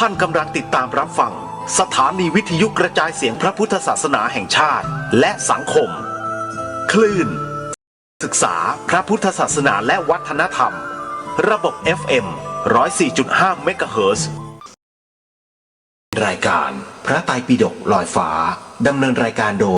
ท่านกำลังติดตามรับฟังสถานีวิทยุกระจายเสียงพระพุทธศาสนาแห่งชาติและสังคมคลื่นศึกษาพระพุทธศาสนาและวัฒนธรรมระบบ FM 104.5 เมกะเฮิรตซ์รายการพระไตรปิฎกลอยฟ้าดำเนินรายการโดย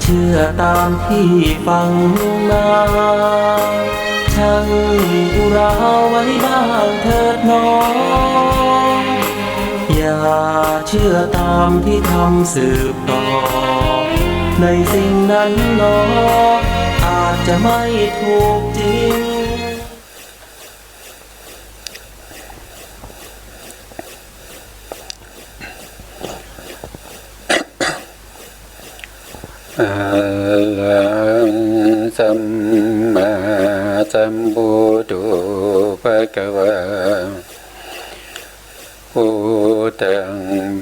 เชื่อตามที่ฟังมาช่างอุราไว้บ้างเถิดน้องอย่าเชื่อตามที่ทำสืบต่อในสิ่งนั้นหนออาจจะไม่ถูกจริงอะระหังสัมมาสัมพุทโธภะคะวะพุทธัง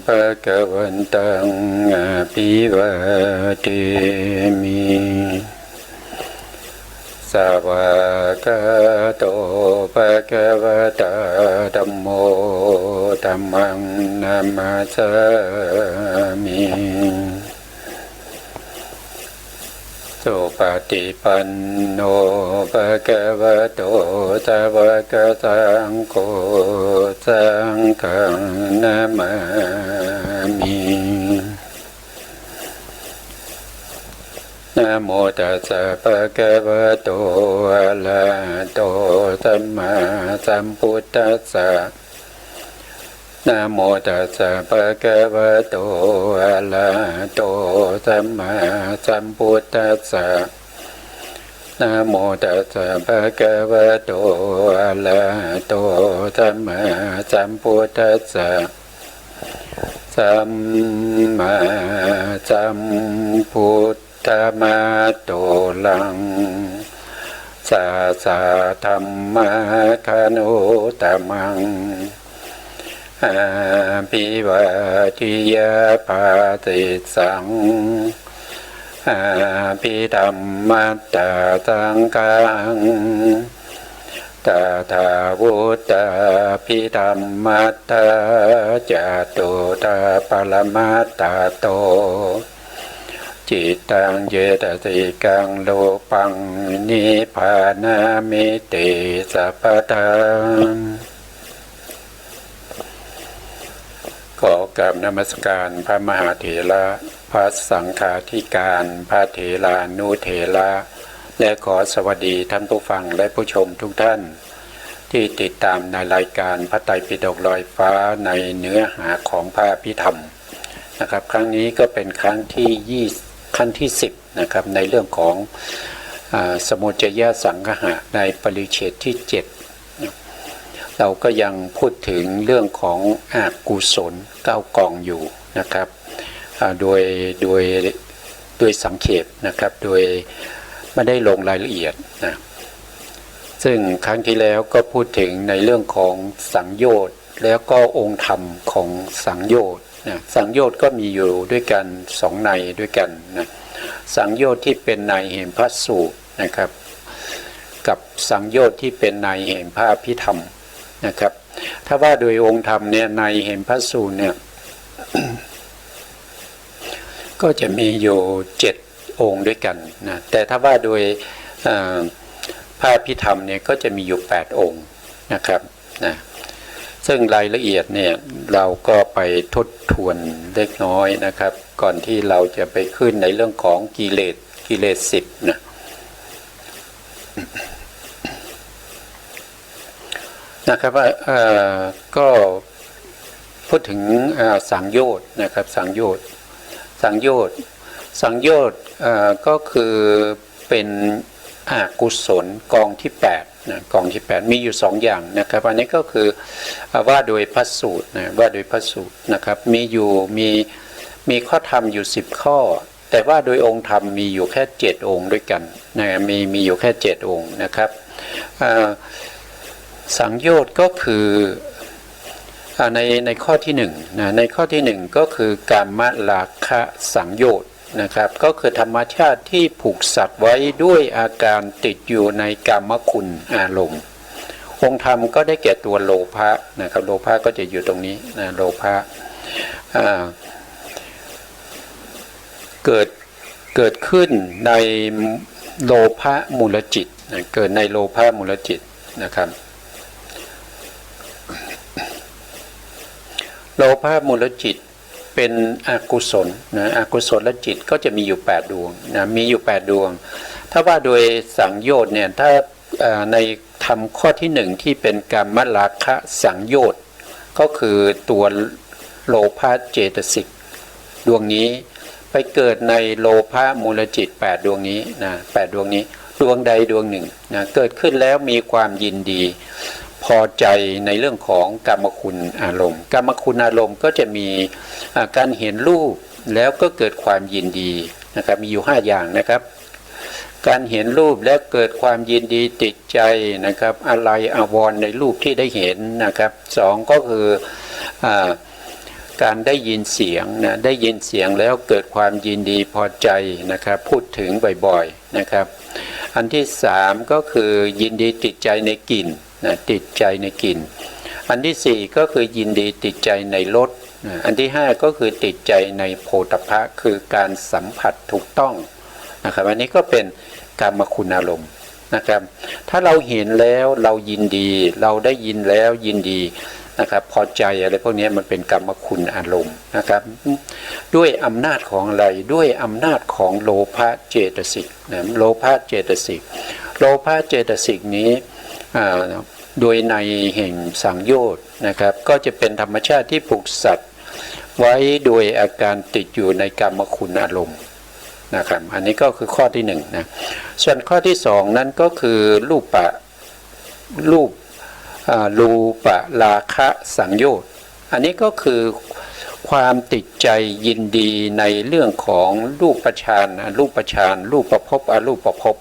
ภะคะวันตังอะภิวาเทมิสวากขาโตภะคะวะตาธัมโมธัมมังนัมมาสามิสุปฏิปันโนภะคะวะโตสาวกสังโฆสังฆังนะมามินะโมตัสสะภะคะวะโตอะระหะโตสัมมาสัมพุทธัสสะนะโมตัสสะภะคะวะโตอะระหะโตสัมมาสัมพุทธัสสะนะโมตัสสะภะคะวะโตอะระหะโตสัมมาสัมพุทธัสสะสัมมาสัมพุทธะมาโตลังสาสะธัมมะคานุตมังอาภิวาทิยาปาติสังอาภิธัมมัตตาสังฆังตถาวุตตาภิธัมมัตตาจตุตาปรมัตตาโตจิตตังเยตสิกังโลปังนิพพานามิติสัพพทังขอกราบนมัสการพระมหาเถระพระสังฆาธิการพระเถรานุเถระและขอสวัสดีท่านผู้ฟังและผู้ชมทุกท่านที่ติดตามในรายการพระไตรปิฎกลอยฟ้าในเนื้อหาของพระอภิธรรมนะครับครั้งนี้ก็เป็นครั้งที่10นะครับในเรื่องของสมุจยสังคหะในปริเฉดที่7เราก็ยังพูดถึงเรื่องของอกุศล9กองอยู่นะครับโดยสังเขปนะครับโดยไม่ได้ลงรายละเอียดนะซึ่งครั้งที่แล้วก็พูดถึงในเรื่องของสังโยชน์แล้วก็องค์ธรรมของสังโยชน์นะสังโยชน์ก็มีอยู่ด้วยกัน2ในด้วยกันนะสังโยชน์ที่เป็นในแห่งพระสูตรนะครับกับสังโยชน์ที่เป็นในแห่งพระอภิธรรมนะครับถ้าว่าโดยองค์ธรรมเนี่ยในแห่งพระสูตรเนี่ย ก็จะมีอยู่7องค์ด้วยกันนะแต่ถ้าว่าโดยพระอภิธรรมเนี่ยก็จะมีอยู่8องค์นะครับนะ ซึ่งรายละเอียดเนี่ยเราก็ไปทบทวนเล็กน้อยนะครับ ก่อนที่เราจะไปขึ้นในเรื่องของกิเลส10นะครับว่าก็พูดถึงสังโยชน์นะครับสังโยชน์ก็คือเป็นอกุศลกองที่8นะกองที่8มีอยู่2อย่างนะครับอันนี้ก็คือว่าโดยพระสูตรนะว่าโดยพระสูตรนะครับมีข้อธรรมอยู่10ข้อแต่ว่าโดยองค์ธรรมมีอยู่แค่7องค์ด้วยกันนะมีอยู่แค่7องค์นะครับสังโยชน์ก็คือในข้อที่1นะในข้อที่1ก็คือกามราคะสังโยชน์นะครับก็คือธรรมชาติที่ผูกสัตว์ไว้ด้วยอาการติดอยู่ในกามคุณอารมณ์องค์ธรรมก็ได้แก่ตัวโลภะนะครับโลภะก็จะอยู่ตรงนี้นะโลภะเกิดขึ้นในโลภะมูลจิตเกิดในโลภะมูลจิตนะครับโลภะมูลจิตเป็นอกุศลนะอกุศลจิตก็จะมีอยู่8ดวงนะมีอยู่8ดวงถ้าว่าโดยสังโยชน์เนี่ยถ้าในธรรมข้อที่1ที่เป็นกามราคะสังโยชน์ก็คือตัวโลภะเจตสิกดวงนี้ไปเกิดในโลภะมูลจิต8ดวงนี้นะ8ดวงนี้ดวงใดดวงหนึ่งนะเกิดขึ้นแล้วมีความยินดีพอใจในเรื่องของกามคุณอารมณ์กามคุณอารมณ์ก็จะมีการเห็นรูปแล้วก็เกิดความยินดีนะครับมีอยู่5อย่างนะครับการเห็นรูปแล้วเกิดความยินดีติดใจนะครับอะไรอาวรณ์ในรูปที่ได้เห็นนะครับ2ก็คือการได้ยินเสียงนะได้ยินเสียงแล้วเกิดความยินดีพอใจนะครับพูดถึงบ่อยๆนะครับอันที่3ก็คือยินดีติดใจในกลิ่นนะติดใจในกลิ่นอันที่4ก็คือยินดีติดใจในรสอันที่5ก็คือติดใจในโผฏฐัพพะคือการสัมผัสถูกต้องนะครับอันนี้ก็เป็นกามคุณอารมณ์นะครับถ้าเราเห็นแล้วเรายินดีเราได้ยินแล้วยินดีนะครับพอใจอะไรพวกนี้มันเป็นกามคุณอารมณ์นะครับด้วยอำนาจของอะไรด้วยอำนาจของโลภะเจตสิกนะโลภะเจตสิกนี้โดยในแห่งสังโยชน์นะครับก็จะเป็นธรรมชาติที่ผูกสัตว์ไว้โดยอาการติดอยู่ในกามคุณอารมณ์นะครับอันนี้ก็คือข้อที่1นะส่วนข้อที่2นั้นก็คือรูปราคะสังโยชน์อันนี้ก็คือความติดใจยินดีในเรื่องของรูปฌานรูปภพอรูปภพ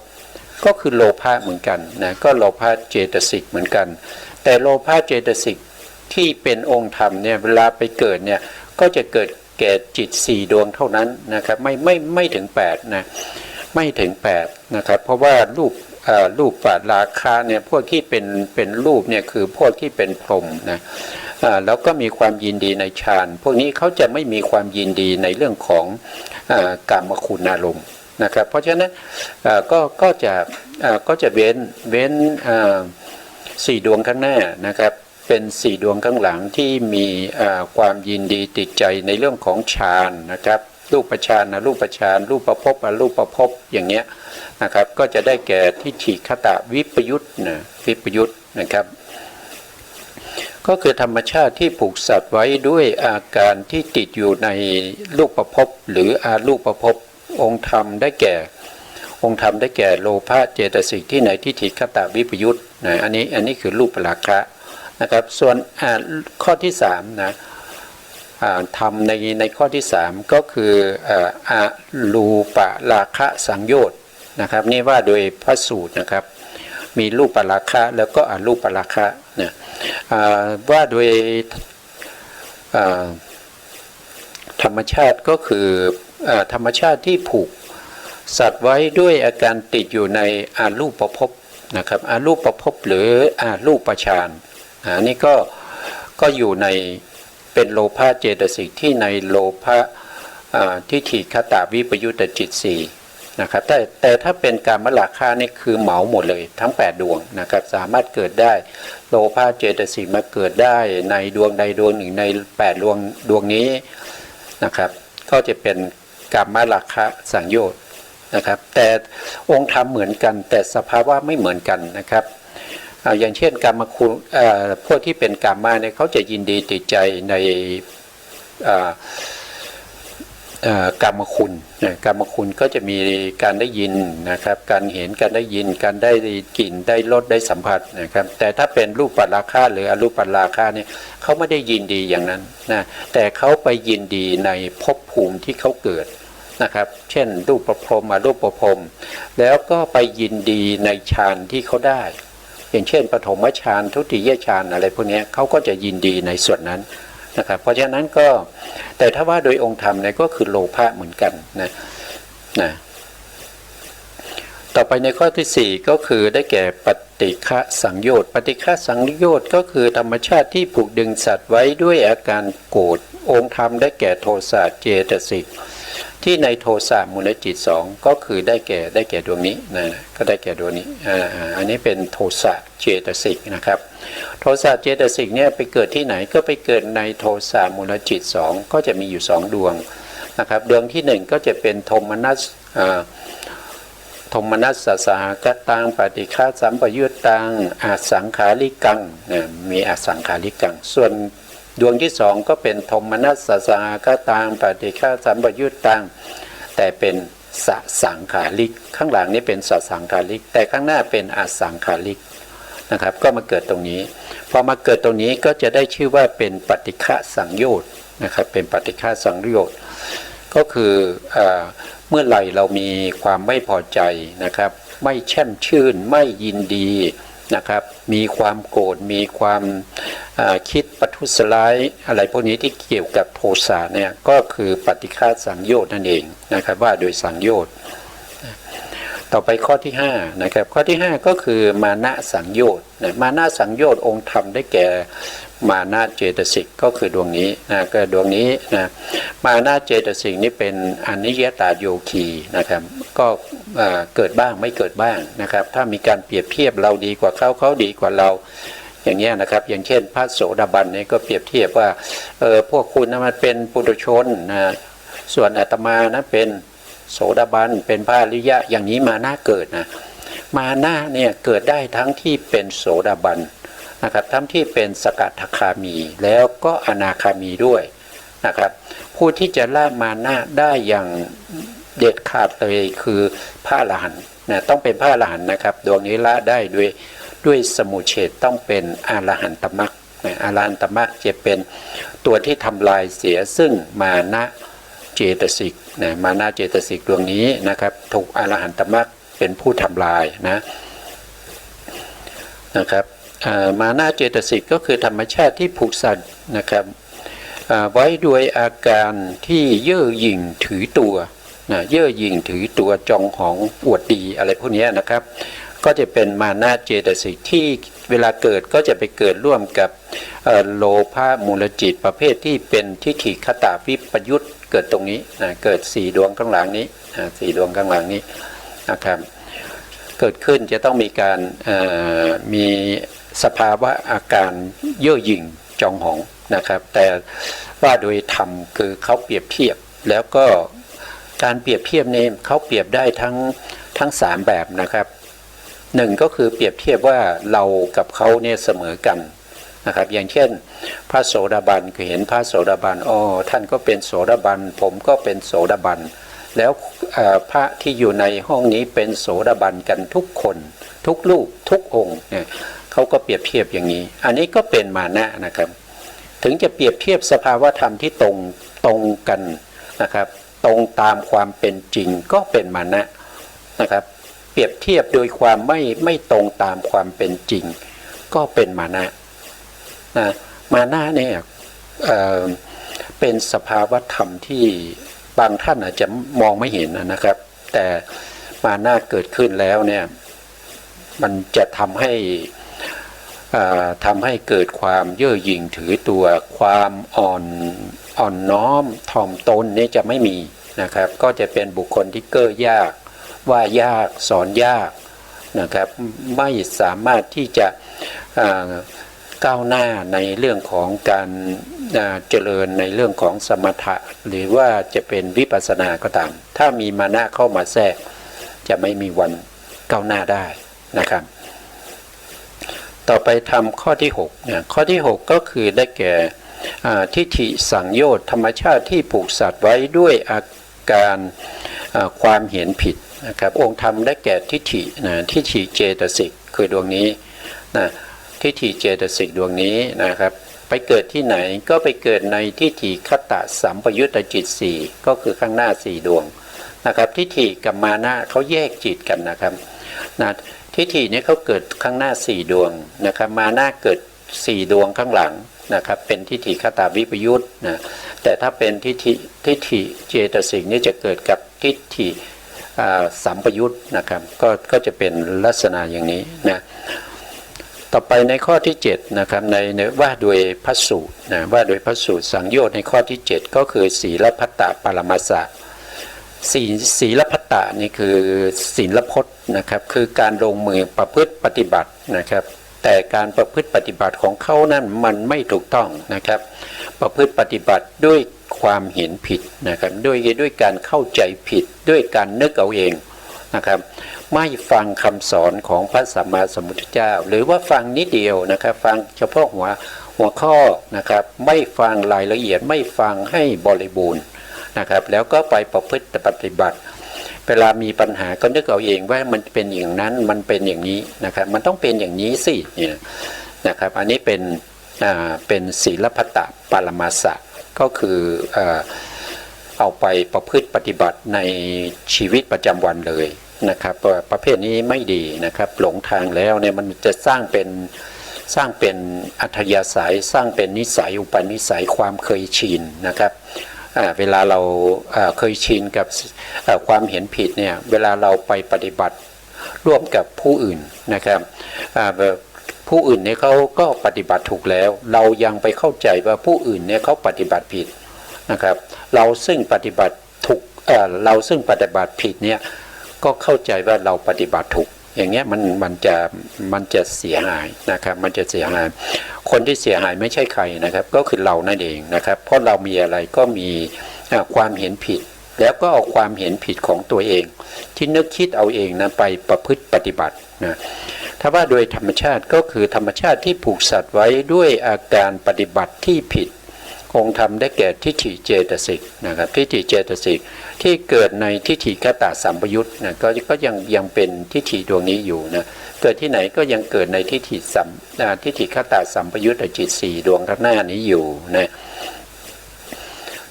ก็คือโลภะเหมือนกันนะก็โลภะเจตสิกเหมือนกันแต่โลภะเจตสิกที่เป็นองค์ธรรมเนี่ยเวลาไปเกิดเนี่ยก็จะเกิดแก่จิต4ดวงเท่านั้นนะครับไม่ถึง8นะไม่ถึง8นะครับเพราะว่ารูปราคะเนี่ยพวกที่เป็นรูปเนี่ยคือพวกที่เป็นพรหมนะแล้วก็มีความยินดีในฌานพวกนี้เขาจะไม่มีความยินดีในเรื่องของกามคุณอารมณ์นะครับเพราะฉะนั้นก็จะเว้น4ดวงข้างหน้านะครับเป็น4ดวงข้างหลังที่มีความยินดีติดใจในเรื่องของฌานนะครับรูปฌานรูปภพอรูปภพอย่างเงี้ยนะครับก็จะได้แก่ทิฏฐิคตวิปยุตนะครับก็คือธรรมชาติที่ผูกสัตว์ไว้ด้วยอาการที่ติดอยู่ในรูปภพหรืออารูปภพองค์ธรรมได้แก่โลภะเจตสิกที่ไหนทิฏฐิคตวิปยุตนะอันนี้คือรูปราคะนะครับส่วนข้อที่3นะธรรมในข้อที่3ก็คือรูปราคะสังโยชน์นะครับนี่ว่าโดยพระสูตรนะครับมีรูปราคะแล้วก็อรูปราคะนะว่าโดยธรรมชาติก็คือธรรมชาติที่ผูกสัตว์ไว้ด้วยอาการติดอยู่ในอารูปภพนะครับอารูปภพหรืออารูปฌานนี่ก็อยู่ในเป็นโลภะเจตสิกที่ในโลภะทิฏฐิคตวิปยุตจิต4 นะครับแต่ถ้าเป็นกามราคะนี่คือเหมาหมดเลยทั้ง8ดวงนะครับสามารถเกิดได้โลภะเจตสิกมาเกิดได้ในดวงใดดวงหนึ่งใน8ดวงนี้นะครับก็จะเป็นกามราคะสังโยชน์นะครับแต่องค์ธรรมเหมือนกันแต่สภาวะไม่เหมือนกันนะครับอย่างเช่นกามคุณพวกที่เป็นกามาเนี่ยเขาจะยินดีติดใจในกามคุณกามคุณก็จะมีการได้ยินนะครับการเห็นการได้ยินการได้กลิ่นได้รสได้สัมผัสนะครับแต่ถ้าเป็นรูปปัจราคะหรืออรูปปัจราคะเนี่ยเขาไม่ได้ยินดีอย่างนั้นนะแต่เขาไปยินดีในภพภูมิที่เขาเกิดนะครับเช่นรูปประพรมอรูปประพรมแล้วก็ไปยินดีในฌานที่เขาได้อย่างเช่นปฐมฌานทุติยฌานอะไรพวกนี้เขาก็จะยินดีในส่วนนั้นนะครับเพราะฉะนั้นก็แต่ถ้าว่าโดยองค์ธรรมเนี่ยก็คือโลภะเหมือนกันนะต่อไปในข้อที่4ก็คือได้แก่ปฏิฆะสังโยชน์ปฏิฆะสังโยชน์ก็คือธรรมชาติที่ผูกดึงสัตว์ไว้ด้วยอาการโกรธองค์ธรรมได้แก่โทสะเจตสิกที่ในโทสะมูลจิต2ก็คือได้แก่ดวงนี้นะก็ได้แก่ดวงนี้อันนี้เป็นโทสะเจตสิกนะครับโทสะเจตสิกเนี่ยไปเกิดที่ไหนก็ไปเกิดในโทสะมูลจิต2ก็จะมีอยู่2ดวงนะครับดวงที่1ก็จะเป็นโทมนัสสหกตังปฏิฆาสัมปยุตตังอาสังขาริกังมีอาสังขาริกังส่วนดวงที่2ก็เป็นโทมนัสสหกตังปฏิฆาสัมปยุตตังแต่เป็นสสังขาริกข้างหลังนี้เป็นสสังขาริกแต่ข้างหน้าเป็นอาสังขาริกนะครับก็มาเกิดตรงนี้พอมาเกิดตรงนี้ก็จะได้ชื่อว่าเป็นปฏิฆะสังโยชน์นะครับเป็นปฏิฆะสังโยชน์ก็คือเมื่อไหร่เรามีความไม่พอใจนะครับไม่แช่มชื่นไม่ยินดีนะครับมีความโกรธมีความคิดประทุษร้ายอะไรพวกนี้ที่เกี่ยวกับโทสะเนี่ยก็คือปฏิฆะสังโยชน์นั่นเองนะครับว่าโดยสังโยชน์ต่อไปข้อที่5นะครับข้อที่5ก็คือมานะสังโยชน์มานะสังโยชน์องค์ธรรมได้แก่มานะเจตสิกก็คือดวงนี้นะก็ดวงนี้นะมานะเจตสิกนี้เป็นอนิยตาโยคีนะครับก็เกิดบ้างไม่เกิดบ้างนะครับถ้ามีการเปรียบเทียบเราดีกว่าเขาดีกว่าเราอย่างเงี้ยนะครับอย่างเช่นพระโสดาบันเนี่ยก็เปรียบเทียบว่าพวกคุณนะมันเป็นปุถุชนนะส่วนอาตมานะเป็นโสดาบันเป็นพระอริยะอย่างนี้มานะเกิดนะมานะเนี่ยเกิดได้ทั้งที่เป็นโสดาบันนะครับทั้งที่เป็นสกัดคามีแล้วก็อนาคามีด้วยนะครับผู้ที่จะละมานะได้อย่างเด็ดขาดเลยคือพระอรหันต์นะต้องเป็นพระอรหันต์นะครับดวงนี้ละได้ด้วยสมุเฉทต้องเป็นอรหันตมรรคอรหันตมรรคจะเป็นตัวที่ทำลายเสียซึ่งมานะเจตสิกมานะเจตสิกดวงนี้นะครับถูกอรหันตมรรคเป็นผู้ทำลายนะครับมานะเจตสิกก็คือธรรมชาติที่ผูกสัตว์นะครับไว้ด้วยอาการที่เย่อหยิ่งถือตัวเย่อหยิ่งถือตัวจองหองอวดดีอะไรพวกนี้นะครับก็จะเป็นมานะเจตสิกที่เวลาเกิดก็จะไปเกิดร่วมกับโลภะมูลจิตประเภทที่เป็นทิฏฐิคตาวิปยุตเกิดตรงนี้เกิด4ดวงข้างหลังนี้4ดวงข้างหลังนี้นะครับเกิดขึ้นจะต้องมีการมีสภาวะอาการเย่อหยิ่งจองหองนะครับแต่ว่าโดยธรรมคือเขาเปรียบเทียบแล้วก็การเปรียบเทียบนี้เขาเปรียบได้ทั้ง3แบบนะครับ1ก็คือเปรียบเทียบว่าเรากับเขาเนี่ยเสมอกันนะครับอย่างเช่นพระโสดาบันคือเห็นพระโสดาบันท่านก็เป็นโสดาบันผมก็เป็นโสดาบันแล้วพระที่อยู่ในห้องนี้เป็นโสดาบันกันทุกคนทุกรูปทุกองค์เนี่ยเขาก็เปรียบเทียบอย่างนี้อันนี้ก็เป็นมานะนะครับถึงจะเปรียบเทียบสภาวธรรมที่ตรงกันนะครับตรงตามความเป็นจริงก็เป็นมานะนะครับเปรียบเทียบโดยความไม่ตรงตามความเป็นจริงก็เป็นมานะมานะเนี่ยเป็นสภาวธรรมที่บางท่านอาจจะมองไม่เห็นนะครับแต่มานะเกิดขึ้นแล้วเนี่ยมันจะทำให้เกิดความเย่อหยิ่งถือตัวความอ่อนน้อมถ่อมตนนี่จะไม่มีนะครับก็จะเป็นบุคคลที่เก้อยาก ว่ายากสอนยากนะครับไม่สามารถที่จะก้าวหน้าในเรื่องของการเจริญในเรื่องของสมถะหรือว่าจะเป็นวิปัสสนาก็ตามถ้ามีมานะเข้ามาแทรกจะไม่มีวันก้าวหน้าได้นะครับต่อไปทำข้อที่6เนี่ยข้อที่6ก็คือได้แก่ทิฏฐิสังโยชน์ธรรมชาติที่ผูกสัตว์ไว้ด้วยอาการความเห็นผิดนะครับองค์ธรรมได้แก่ทิฏฐิทิฏฐิเจตสิกคือดวงนี้นะทิฏฐิเจตสิกดวงนี้นะครับไปเกิดที่ไหนก็ไปเกิดในทิฏฐิคตสัมปยุตตจิต4ก็คือข้างหน้า4ดวงนะครับทิฏฐิกับมานะเขาแยกจิตกันนะครับนะทิฏฐินี้เขาเกิดข้างหน้า4ดวงนะครับมานะเกิด4ดวงข้างหลังนะครับเป็นทิฏฐิคตวิปยุตนะแต่ถ้าเป็นทิฏฐิเจตสิกนี้จะเกิดกับทิฏฐิสัมปยุตนะครับก็จะเป็นลักษณะอย่างนี้นะต่อไปในข้อที่7นะครับในว่าโดยพระสูตรนะว่าโดยพระสูตรสังโยชน์ในข้อที่7ก็คือศีลพัตตปรมัสสะศีลพัตตนี่คือศีลพจน์นะครับคือการลงมือประพฤติปฏิบัตินะครับแต่การประพฤติปฏิบัติของเขานั้นมันไม่ถูกต้องนะครับประพฤติปฏิบัติด้วยความเห็นผิดนะครับด้วยการเข้าใจผิดด้วยการนึกเอาเองนะครับไม่ฟังคำสอนของพระสัมมาสัมพุทธเจ้าหรือว่าฟังนิดเดียวนะครับฟังเฉพาะหัวข้อนะครับไม่ฟังรายละเอียดไม่ฟังให้บริบูรณ์นะครับแล้วก็ไปประพฤติปฏิบัติเวลามีปัญหาก็นึกเอาเองว่ามันเป็นอย่างนั้นมันเป็นอย่างนี้นะครับมันต้องเป็นอย่างนี้สิเนี่ยนะครับอันนี้เป็นศีลพัตตปรมัสสะก็คือเอาไปประพฤติปฏิบัติในชีวิตประจำวันเลยนะครับประเภทนี้ไม่ดีนะครับหลงทางแล้วเนี่ยมันจะสร้างเป็นอัธยาศัยสร้างเป็นนิสัยอุปนิสัยความเคยชินนะครับเวลาเราเคยชินกับความเห็นผิดเนี่ยเวลาเราไปปฏิบัติร่วมกับผู้อื่นนะครับผู้อื่นเนี่ยเขาก็ปฏิบัติถูกแล้วเรายังไปเข้าใจว่าผู้อื่นเนี่ยเขาปฏิบัติผิดนะครับเราซึ่งปฏิบัติถูกเราซึ่งปฏิบัติผิดเนี่ยก็เข้าใจว่าเราปฏิบัติถูกอย่างเงี้ยมันจะเสียหายนะครับมันจะเสียหายคนที่เสียหายไม่ใช่ใครนะครับก็คือเรานั่นเองนะครับเพราะเรามีอะไรก็มีความเห็นผิดแล้วก็เอาความเห็นผิดของตัวเองที่นึกคิดเอาเองนะไปประพฤติปฏิบัตินะถ้าว่าโดยธรรมชาติก็คือธรรมชาติที่ผูกสัตว์ไว้ด้วยอาการปฏิบัติที่ผิดองค์ธรรมได้แก่ทิฏฐิเจตสิกนะครับทิฏฐิเจตสิกที่เกิดในทิฏฐิคตสัมปยุตนะก็ยังเป็นทิฏฐิดวงนี้อยู่นะเกิดที่ไหนก็ยังเกิดในทิฏฐิคตสัมปยุตจิต4ดวงข้างหน้านี้อยู่นะ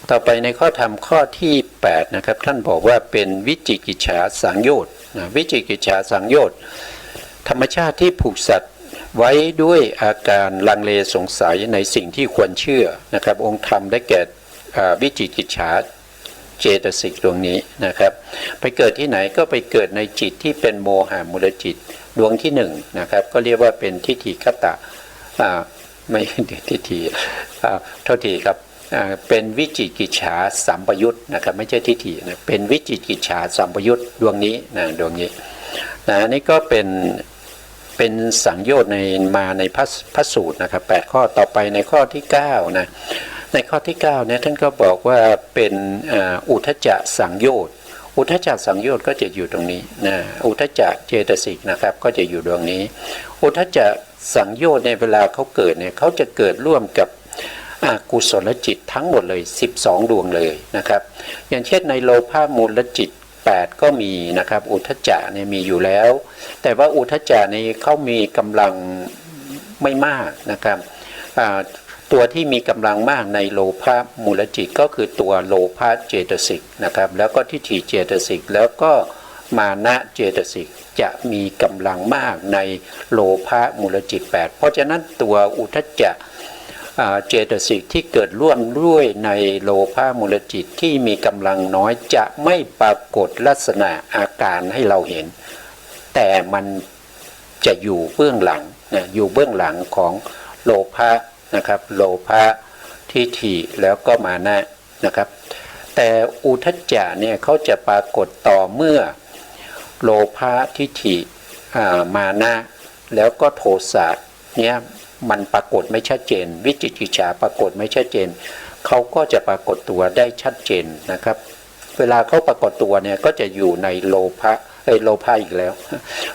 ต่อไปในข้อธรรมข้อที่8นะครับท่านบอกว่าเป็นวิจิกิจฉาสังโยชน์นะวิจิกิจฉาสังโยชน์ธรรมชาติที่ผูกสัตว์ไว้ด้วยอาการลังเลสงสัยในสิ่งที่ควรเชื่อนะครับองค์ธรรมได้แก่วิจิกิจฉาเจตสิกดวงนี้นะครับไปเกิดที่ไหนก็ไปเกิดในจิตที่เป็นโมหะมูลจิตดวงที่1นะครับก็เรียกว่าเป็นทิฏฐิคตะไม่ทิฏฐิโทษทีครับเป็นวิจิกิจฉาสัมปยุตนะครับไม่ใช่ทิฏฐินะเป็นวิจิกิจฉาสัมปยุตดวงนี้นะดวงนี้นะนี่ก็เป็นสังโยชน์มาในพระสูตรนะครับ8ข้อต่อไปในข้อที่9นะในข้อที่9เนี่ยท่านก็บอกว่าเป็นอุทธัจจะสังโยชน์อุทธัจจะสังโยชน์ก็จะอยู่ตรงนี้นะอุทธัจจะเจตสิกนะครับก็จะอยู่ดวงนี้อุทธัจจะสังโยชน์ในเวลาเขาเกิดเนี่ยเขาจะเกิดร่วมกับกุศลจิตทั้งหมดเลย12ดวงเลยนะครับอย่างเช่นในโลภะมูลจิต8ก็มีนะครับอุทธัจจะเนี่ยมีอยู่แล้วแต่ว่าอุทธัจจะนี่เขามีกำลังไม่มากนะครับตัวที่มีกำลังมากในโลภะมูลจิตก็คือตัวโลภะเจตสิกนะครับแล้วก็ทิฏฐิเจตสิกแล้วก็มานะเจตสิกจะมีกำลังมากในโลภะมูลจิต8เพราะฉะนั้นตัวอุทธัจจะเจตสิกที่เกิดร่วมด้วยในโลภะมูลจิตที่มีกำลังน้อยจะไม่ปรากฏลักษณะอาการให้เราเห็นแต่มันจะอยู่เบื้องหลังนะอยู่เบื้องหลังของโลภะนะครับโลภะทิฏฐิแล้วก็มานะนะครับแต่อุทธัจจะเนี่ยเขาจะปรากฏต่อเมื่อ โลภะทิฏฐิมานะแล้วก็โทสะเนี่ยมันปรากฏไม่ชัดเจนวิจิกิจฉาปรากฏไม่ชัดเจนเขาก็จะปรากฏตัวได้ชัดเจนนะครับเวลาเขาปรากฏตัวเนี่ยก็จะอยู่ในโลภะโลภะอีกแล้ว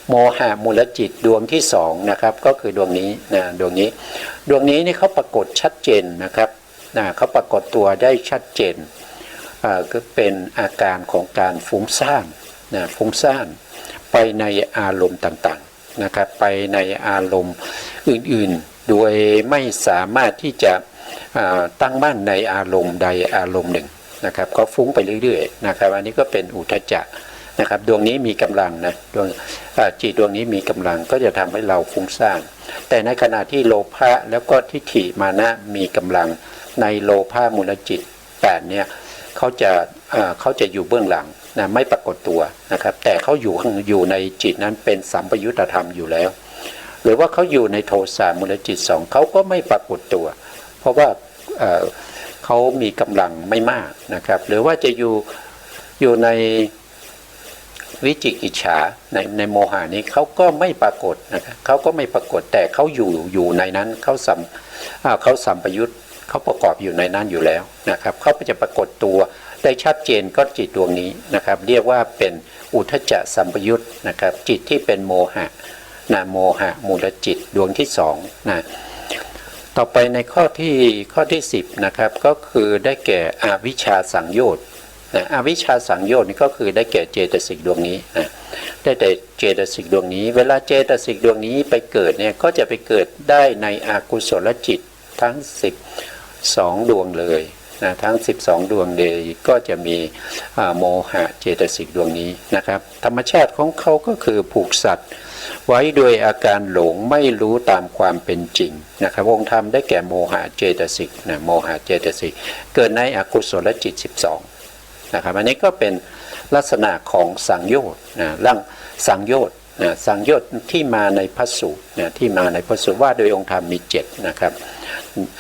โมหะมูลจิตดวงที่สองนะครับก็คือดวงนี้นะดวงนี้นี่เขาปรากฏชัดเจนนะครับเขาปรากฏตัวได้ชัดเจนก็เป็นอาการของการฟุ้งซ่านฟุ้งซ่านไปในอารมณ์ต่างๆนะครับไปในอารมณ์อื่นๆโดยไม่สามารถที่จะตั้งมั่นในอารมณ์ใดอารมณ์หนึ่งนะครับก็ฟุ้งไปเรื่อยๆนะครับอันนี้ก็เป็นอุทธัจจะนะครับดวงนี้มีกำลังนะดวงจิตดวงนี้มีกำลังก็จะทำให้เราฟุ้งซ่านแต่ในขณะที่โลภะแล้วก็ทิฏฐิมานะมีกำลังในโลภะมูลจิต8เนี่ยเขาจะอยู่เบื้องหลังนะไม่ปรากฏตัวนะครับแต่เขาอยู่ในจิตนั้นเป็นสัมปยุตธรรมอยู่แล้วหรือว่าเขาอยู่ในโทสะมูลจิต2เขาก็ไม่ปรากฏตัวเพราะว่าเขามีกำลังไม่มากนะครับหรือว่าจะอยู่ในวิจิกิจฉาในโมหะนี้เขาก็ไม่ปรากฏนะครับเขาก็ไม่ปรากฏแต่เขาอยู่ในนั้นเขาสัมปยุตเขาประกอบอยู่ในนั้นอยู่แล้วนะครับเขาจะปรากฏตัวได้ชัดเจนก็จิตดวงนี้นะครับเรียกว่าเป็นอุทธัจจะสัมปยุตนะครับจิตที่เป็นโมหะโมหะมูลจิตดวงที่2นะต่อไปในข้อที่10นะครับก็คือได้แก่อวิชชาสังโยชน์อวิชชาสังโยชน์นี่ก็คือได้แก่เจตสิกดวงนี้นะได้แต่เจตสิกดวงนี้เวลาเจตสิกดวงนี้ไปเกิดเนี่ยก็จะไปเกิดได้ในอกุศลจิตทั้ง12ดวงเลยนะทั้ง12ดวงเลยก็จะมีโมหะเจตสิกดวงนี้นะครับธรรมชาติของเขาก็คือผูกสัตว์ไว้โดยอาการหลงไม่รู้ตามความเป็นจริงนะครับองค์ธรรมได้แก่โมหะเจตสิกนะโมหะเจตสิกเกิดในอกุศลจิต12นะครับอันนี้ก็เป็นลักษณะของสังโยชน์นะร่างสังโยชน์นะสังโยชน์ที่มาในพระสูตรนะที่มาในพระสูตรว่าโดยองค์ธรรมมี7นะครับ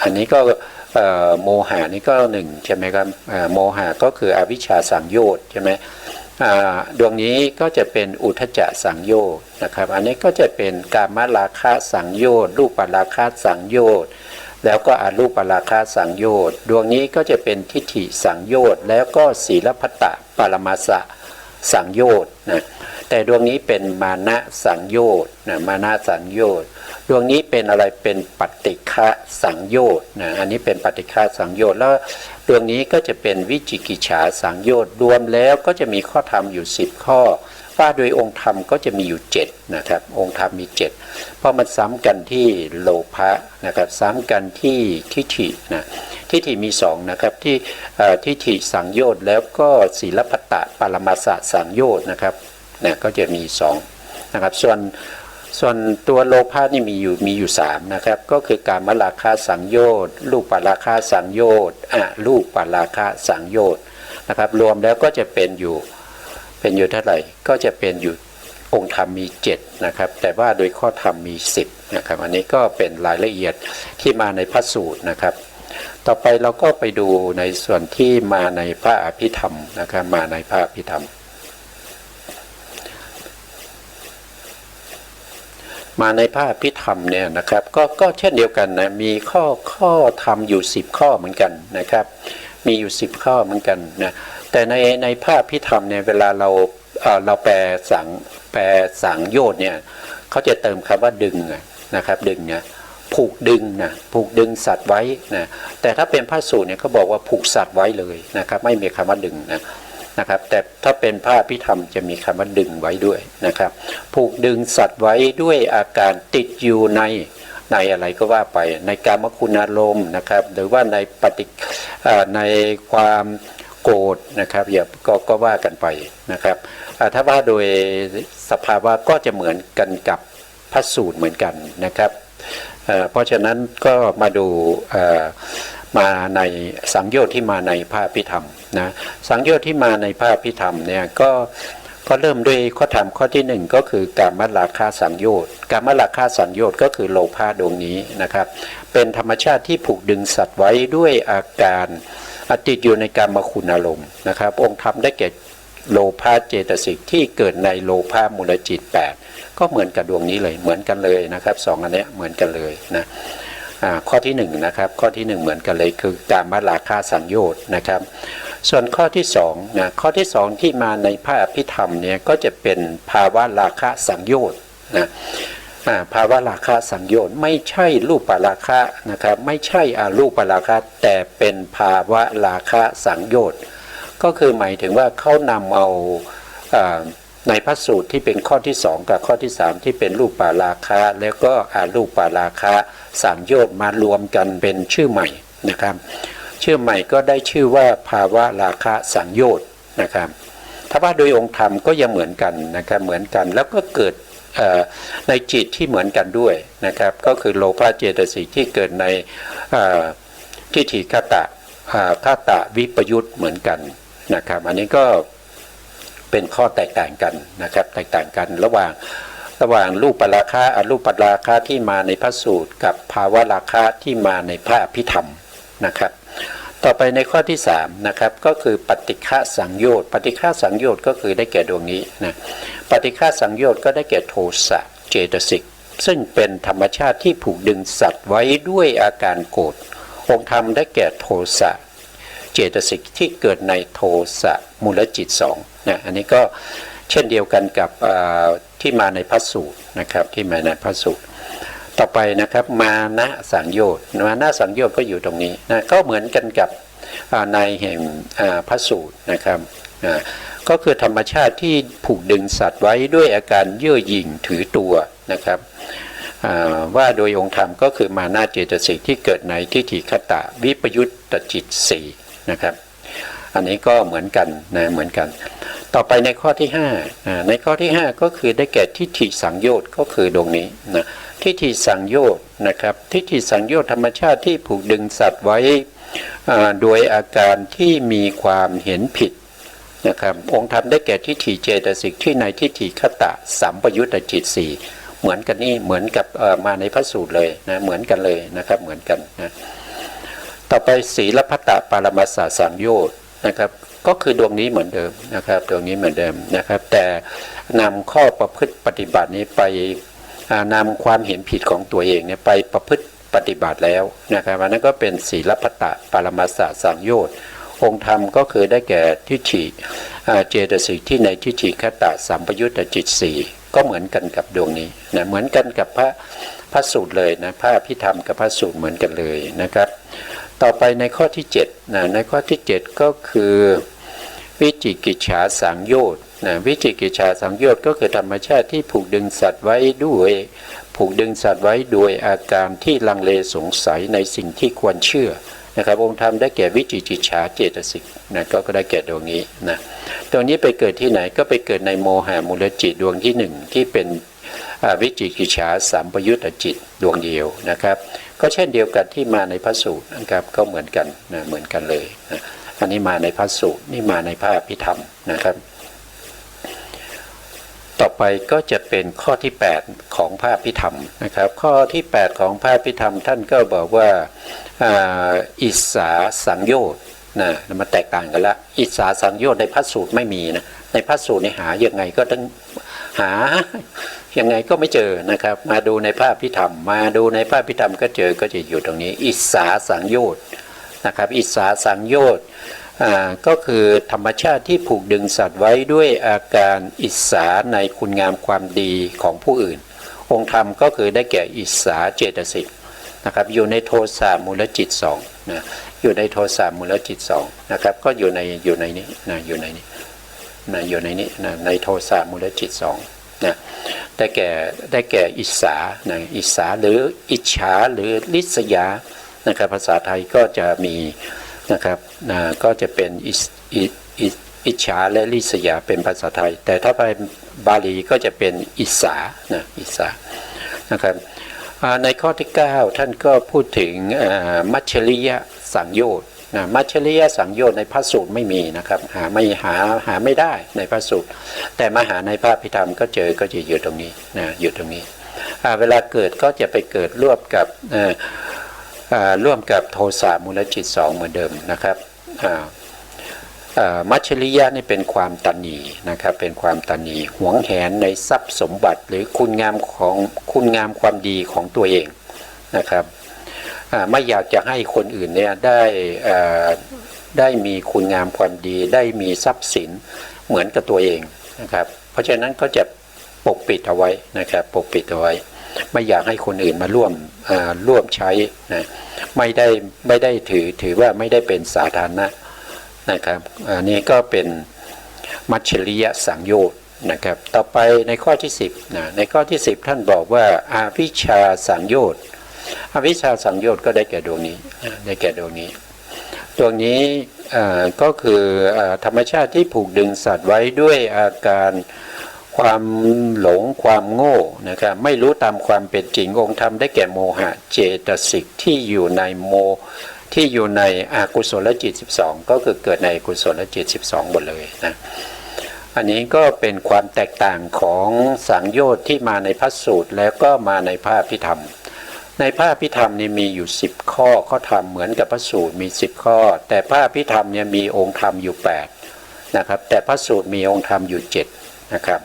อันนี้ก็โมหะนี่ก็1ใช่ไหมครับโมหะก็คืออวิชชาสังโยชน์ใช่ไหมดวงนี้ก็จะเป็นอุทธัจจะสังโยชน์นะครับอันนี้ก็จะเป็นกามราคะสังโยชน์รูปราคะสังโยชน์แล้วก็อรูปราคะสังโยชน์ดวงนี้ก็จะเป็นทิฏฐิสังโยชน์แล้วก็ศีลพัตตปรมาสะสังโยชน์นะแต่ดวงนี้เป็นมานะสังโยชน์นะมานะสังโยชน์ดวงนี้เป็นอะไรเป็นปฏิฆะสังโยชน์นะอันนี้เป็นปฏิฆะสังโยชน์แล้วดวงนี้ก็จะเป็นวิจิกิจฉาสังโยชน์รวมแล้วก็จะมีข้อธรรมอยู่10ข้อว่าโดยองค์ธรรมก็จะมีอยู่7นะครับองค์ธรรมมี7เพราะมันซ้ำกันที่โลภะนะครับซ้ำกันที่ทิฏฐินะทิฏฐิมี2นะครับที่ทิฏฐิสังโยชน์แล้วก็ศีลพัตตปรมาสะสังโยชน์นะครับนะก็จะมี2นะครับส่วนตัวโลภะนี่มีอยู่3นะครับก็คือกามราคะสังโยชน์รูปราคะสังโยชน์อรูปราคะสังโยชน์นะครับรวมแล้วก็จะเป็นอยู่เท่าไหร่ก็จะเป็นอยู่องค์ธรรมมี7นะครับแต่ว่าโดยข้อธรรมมี10นะครับอันนี้ก็เป็นรายละเอียดที่มาในพระสูตรนะครับต่อไปเราก็ไปดูในส่วนที่มาในพระอภิธรรมนะครับมาในพระอภิธรรมมาในพระอภิธรรมเนี่ยนะครับก็เช่นเดียวกันนะมีข้อธรรมอยู่10ข้อเหมือนกันนะครับมีอยู่10ข้อเหมือนกันนะแต่ในพระอภิธรรมเนี่ยเวลาเราแปลสังโยชน์เนี่ยเขาจะเติมคำว่าดึงนะครับดึงเนี่ยผูกดึงสัตว์ไว้นะแต่ถ้าเป็นพระสูตรเนี่ยเขาบอกว่าผูกสัตว์ไว้เลยนะครับไม่มีคำว่าดึงนะครับแต่ถ้าเป็นพระอภิธรรมจะมีคำว่าดึงไว้ด้วยนะครับผูกดึงสัตว์ไว้ด้วยอาการติดอยู่ในอะไรก็ว่าไปในกามคุณอารมณ์นะครับหรือว่าในความโกรธนะครับก็ว่ากันไปนะครับถ้าว่าโดยสภาวะก็จะเหมือนกันกับพระสูตรเหมือนกันนะครับเพราะฉะนั้นก็มาดูมาในสังโยชน์ที่มาในพระอภิธรรมนะสังโยชน์ที่มาในพระอภิธรรมเนี่ยก็เริ่มด้วยข้อธรรมข้อที่1ก็คือกามราคะสังโยชน์กามราคะสังโยชน์ก็คือโลภะดวงนี้นะครับเป็นธรรมชาติที่ผูกดึงสัตว์ไว้ด้วยอาการติดอยู่ในกามคุณอารมณ์นะครับองค์ธรรมได้แก่ โลภะเจตสิกที่เกิดในโลภะมูลจิต8ก็เหมือนกับดวงนี้เลยเหมือนกันเลยนะครับสองอันเนี้ยเหมือนกันเลยนะข้อที่1นะครับข้อที่1เหมือนกันเลยคือกามราคะสังโยชน์นะครับส่วนข้อที่2นะข้อที่2ที่มาในพระอภิธรรมเนี่ยก็จะเป็นภาวะราคะสังโยชน์นะภาวะราคะสังโยชน์ไม่ใช่รูปราคะนะครับไม่ใช่อรูปราคะแต่เป็นภาวะราคะสังโยชน์ก็คือหมายถึงว่าเขานำเอาในพระสูตรที่เป็นข้อที่2กับข้อที่3ที่เป็นรูปราคะแล้วก็อรูปราคะสังโยชน์มารวมกันเป็นชื่อใหม่นะครับชื่อใหม่ก็ได้ชื่อว่าภาวะราคะสังโยชน์นะครับถ้าว่าโดยองค์ธรรมก็ยังเหมือนกันนะครับเหมือนกันแล้วก็เกิดในจิตที่เหมือนกันด้วยนะครับก็คือโลภะเจตสิกที่เกิดในทิฏฐิคตะวิปยุตเหมือนกันนะครับอันนี้ก็เป็นข้อแตกต่างกันนะครับแตกต่างกันระหว่างรูปราคะอรูปราคะที่มาในพระสูตรกับภาวะราคะที่มาในพระอภิธรรมนะครับต่อไปในข้อที่3นะครับก็คือปฏิฆะสังโยชน์ปฏิฆะสังโยชน์ก็คือได้แก่ดวงนี้นะปฏิฆะสังโยชน์ก็ได้แก่โทสะเจตสิกซึ่งเป็นธรรมชาติที่ผูกดึงสัตว์ไว้ด้วยอาการโกรธองค์ธรรมได้แก่โทสะเจตสิกที่เกิดในโทสะมูลจิต2นะอันนี้ก็เช่นเดียวกันกับที่มาในพระสูตรนะครับที่มาในพระสูตรต่อไปนะครับมานะสังโยชน์มานะสังโยชน์ก็อยู่ตรงนี้นะก็เหมือนกันกับในแห่งพระสูตรนะครับก็คือธรรมชาติที่ผูกดึงสัตว์ไว้ด้วยอาการเย่อหยิ่งถือตัวนะครับว่าโดยองค์ธรรมก็คือมานะเจตสิกที่เกิดในทิฏฐิคตะวิปยุตตจิต4นะครับอันนี้ก็เหมือนกันนะเหมือนกันต่อไปในข้อที่5ในข้อที่5ก็คือได้แก่ทิฏฐิสังโยชน์ก็คือตรงนี้นะทิฏฐิสังโยชน์นะครับทิฏฐิสังโยชน์ธรรมชาติที่ผูกดึงสัตว์ไว้โดยอาการที่มีความเห็นผิดนะครับองค์ธรรมได้แก่ทิฏฐิเจตสิกที่ในทิฏฐิคตะสัมปยุตตจิต4เหมือนกันนี่เหมือนกับมาในพระสูตรเลยนะเหมือนกันเลยนะครับเหมือนกันนะต่อไปศีลพัตตปรมัสสสังโยชน์นะครับก็คือดวงนี้เหมือนเดิมนะครับดวงนี้เหมือนเดิมนะครับแต่นำข้อประพฤติปฏิบัตินี้ไปนำความเห็นผิดของตัวเองเนี่ยไปประพฤติปฏิบัติแล้วนะครับอันนั้นก็เป็นศีลพัตตปรมัสสสังโยชน์องค์ธรรมก็คือได้แก่ทิฏฐิเจตสิกที่ในทิฏฐิคตะสัมปยุตตจิต4ก็เหมือนกันกับดวงนี้นะเหมือนกันกับพระสูตรเลยนะพระอภิธรรมกับพระสูตรเหมือนกันเลยนะครับต่อไปในข้อที่7นะในข้อที่7ก็คือวิจิกิจฉาสังโยชน์นะวิจิกิจฉาสังโยชน์ก็คือธรรมชาติที่ผูกดึงสัตว์ไว้ด้วยผูกดึงสัตว์ไว้โดยอาการที่ลังเลสงสัยในสิ่งที่ควรเชื่อนะครับองค์ธรรมได้แก่วิจิกิจฉาเจตสิกนะก็ได้แก่ดวงนี้นะตรงนี้ไปเกิดที่ไหนก็ไปเกิดในโมหะมูลจิตดวงที่1ที่เป็นวิจิกิจฉาสัมปยุตตจิตดวงเดียวนะครับก็เช่นเดียวกันที่มาในพระสูตรนะครับก็เหมือนกันนะเหมือนกันเลยนะอันนี้มาในพระสูตรนี่มาในพระอภิธรรมนะครับต่อไปก็จะเป็นข้อที่8ของพระอภิธรรมนะครับข้อที่8ของพระอภิธรรมท่านก็บอกว่าอิสสาสังโยชน์นะมันแตกต่างกันละอิสสาสังโยชน์ในพระสูตรไม่มีนะในพระสูตรนี่หายังไงก็ต้องหายังไงก็ไม่เจอนะครับมาดูในพระอภิธรรมมาดูในพระอภิธรรมก็เจอก็จะอยู่ตรงนี้อิสสาสังโยชน์นะครับอิสสาสังโยชน์ก็คือธรรมชาติที่ผูกดึงสัตว์ไว้ด้วยอาการอิสสาในคุณงามความดีของผู้อื่นองค์ธรรมก็คือได้แก่อิสสาเจตสิกนะครับอยู่ในโทสะมูลจิต2นะอยู่ในโทสะมูลจิต2นะครับก็อยู่ในนี้นะอยู่ในนี้นะอยู่ในนี้นะในโทสะมูลจิต2นะได้แก่อิสสานะอิสสาหรืออิจฉาหรือลิษยานะครับภาษาไทยก็จะมีนะครับก็จะเป็นอิจฉาและลิษยาเป็นภาษาไทยแต่ถ้าเป็นบาลีก็จะเป็นอิสานะอิสานะครับในข้อที่9ท่านก็พูดถึงมัชฌริยสังโยชน์นะมัชฌริยสังโยชน์ในพระสูตรไม่มีนะครับหาไม่ได้ในพระสูตรแต่มาหาในพระอภิธรรมก็เจอก็จะอยู่ตรงนี้นะอยู่ตรงนี้เวลาเกิดก็จะไปเกิดร่วมกับโทสะมูลจิต2เหมือนเดิมนะครับ มัจฉริยะนี่เป็นความตนีนะครับเป็นความตนีหวงแหนในทรัพย์สมบัติหรือคุณงามความดีของตัวเองนะครับไม่อยากจะให้คนอื่นเนี่ยได้มีคุณงามความดีได้มีทรัพย์สินเหมือนกับตัวเองนะครับเพราะฉะนั้นก็จะปกปิดเอาไว้นะครับปกปิดเอาไว้ไม่อยากให้คนอื่นมาร่วมใช้นะไม่ได้ถือว่าไม่ได้เป็นสาธารณะนะครับอันนี้ก็เป็นมัจฉริยสังโยชน์นะครับต่อไปในข้อที่10นะในข้อที่10ท่านบอกว่าอวิชชาสังโยชน์อวิชชาสังโยชน์ก็ได้แก่ดวงนี้ได้แก่ดวงนี้ก็คือธรรมชาติที่ผูกดึงสัตว์ไว้ด้วยอาการความหลงความโง่นะครับไม่รู้ตามความเป็นจริงองค์ธรรมได้แก่โมหะเจตสิกที่อยู่ในอกุศลจิต12ก็คือเกิดในกุศลจิต12หมดเลยนะอันนี้ก็เป็นความแตกต่างของสังโยชน์ที่มาในพระสูตรแล้วก็มาในพระอภิธรรมในพระอภิธรรมนี่มีอยู่10ข้อข้อธรรมเหมือนกับพระสูตรมี10ข้อแต่พระอภิธรรมเนี่ยมีองค์ธรรมอยู่8นะครับแต่พระสูตรมีองค์ธรรมอยู่7นะครับ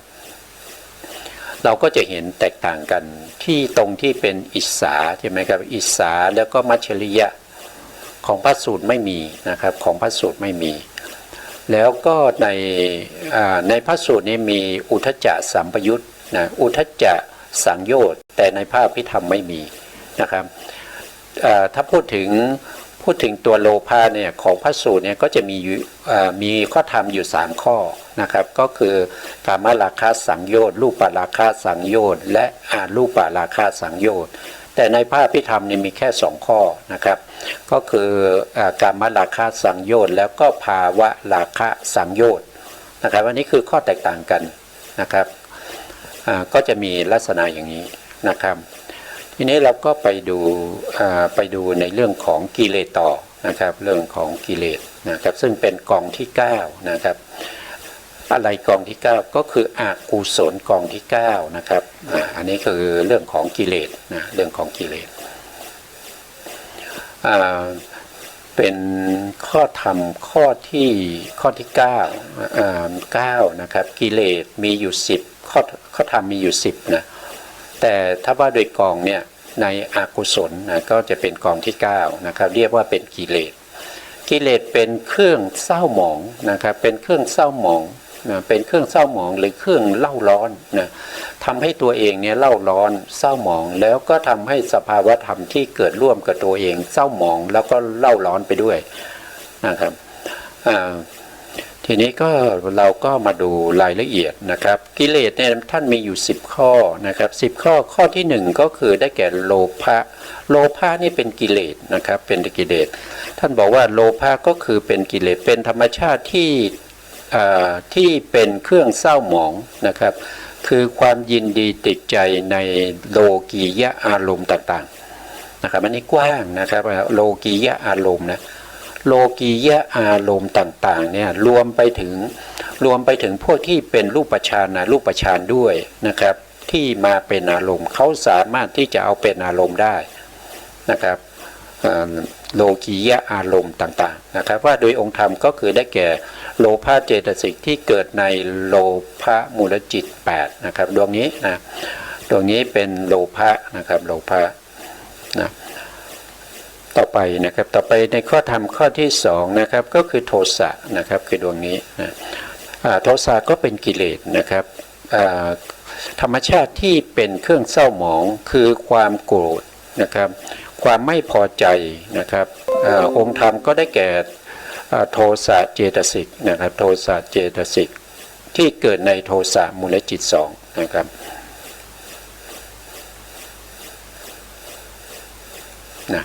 เราก็จะเห็นแตกต่างกันที่ตรงที่เป็นอิสสาใช่ไหมครับอิสสาแล้วก็มัจฉริยะของพระสูตรไม่มีนะครับของพระสูตรไม่มีแล้วก็ในพระสูตรนี้มีอุทจจะสัมปยุตนะอุทจจะสังโยชน์แต่ในพระอภิธรรมไม่มีนะครับถ้าพูดถึงตัวโลภะเนี่ยของพระสูตรเนี่ยก็จะมีข้อธรรมอยู่3ข้อนะครับก็คือกามราคะสังโยชน์รูปราคะสังโยชน์และอรูปราคะสังโยชน์แต่ในพระอภิธรรมเนี่ยมีแค่2ข้อนะครับก็คือกามราคะสังโยชน์แล้วก็ภาวะราคะสังโยชน์นะครับอันนี้คือข้อแตกต่างกันนะครับก็จะมีลักษณะอย่างนี้นะครับทีนี้เราก็ไปดูในเรื่องของกิเลสต่อนะครับเรื่องของกิเลสนะครับซึ่งเป็นกองที่9นะครับอะไรกองที่9ก็คืออกุศลกองที่9นะครับอันนี้คือเรื่องของกิเลสนะเรื่องของกิเลสเป็นข้อธรรมข้อที่9นะครับกิเลสมีอยู่10ข้อธรรมมีอยู่10นะแต่ถ้าว่าโดยกองเนี่ยในอกุศลนะก็จะเป็นกองที่9นะครับเรียกว่าเป็นกิเลสเป็นเครื่องเศร้าหมองนะครับเป็นเครื่องเศร้าหมองนะเป็นเครื่องเศร้าหมองหรือเครื่องเล่าร้อนนะทำให้ตัวเองเนี่ยเล่าร้อนเศร้าหมองแล้วก็ทำให้สภาวธรรมที่เกิดร่วมกับตัวเองเศร้าหมองแล้วก็เล่าร้อนไปด้วยนะครับทีนี้ก็เราก็มาดูรายละเอียดนะครับกิเลสเนี่ยท่านมีอยู่10ข้อนะครับ10ข้อที่1ก็คือได้แก่โลภะนี่เป็นกิเลสนะครับเป็นกิเลสท่านบอกว่าโลภะก็คือเป็นกิเลสเป็นธรรมชาติที่เป็นเครื่องเศร้าหมองนะครับคือความยินดีติดใจในโลกียะอารมณ์ต่างๆนะครับอันนี้กว้างนะครับโลกียะอารมณ์นะโลกียะอารมณ์ต่างๆเนี่ยรวมไปถึงพวกที่เป็นรูปฌานนะรูปฌานด้วยนะครับที่มาเป็นอารมณ์เขาสามารถที่จะเอาเป็นอารมณ์ได้นะครับโลกียะอารมณ์ต่างๆนะครับว่าโดยองค์ธรรมก็คือได้แก่โลภะเจตสิกที่เกิดในโลภะมูลจิต8นะครับดวงนี้นะดวงนี้เป็นโลภะนะครับโลภะนะต่อไปในข้อธรรมข้อที่2นะครับก็คือโทสะนะครับคือดวงนี้นะโทสะก็เป็นกิเลสนะครับธรรมชาติที่เป็นเครื่องเศร้าหมองคือความโกรธนะครับความไม่พอใจนะครับองค์ธรรมก็ได้แก่โทสะเจตสิกนะครับโทสะเจตสิกที่เกิดในโทสะมูลจิต2นะครับนะ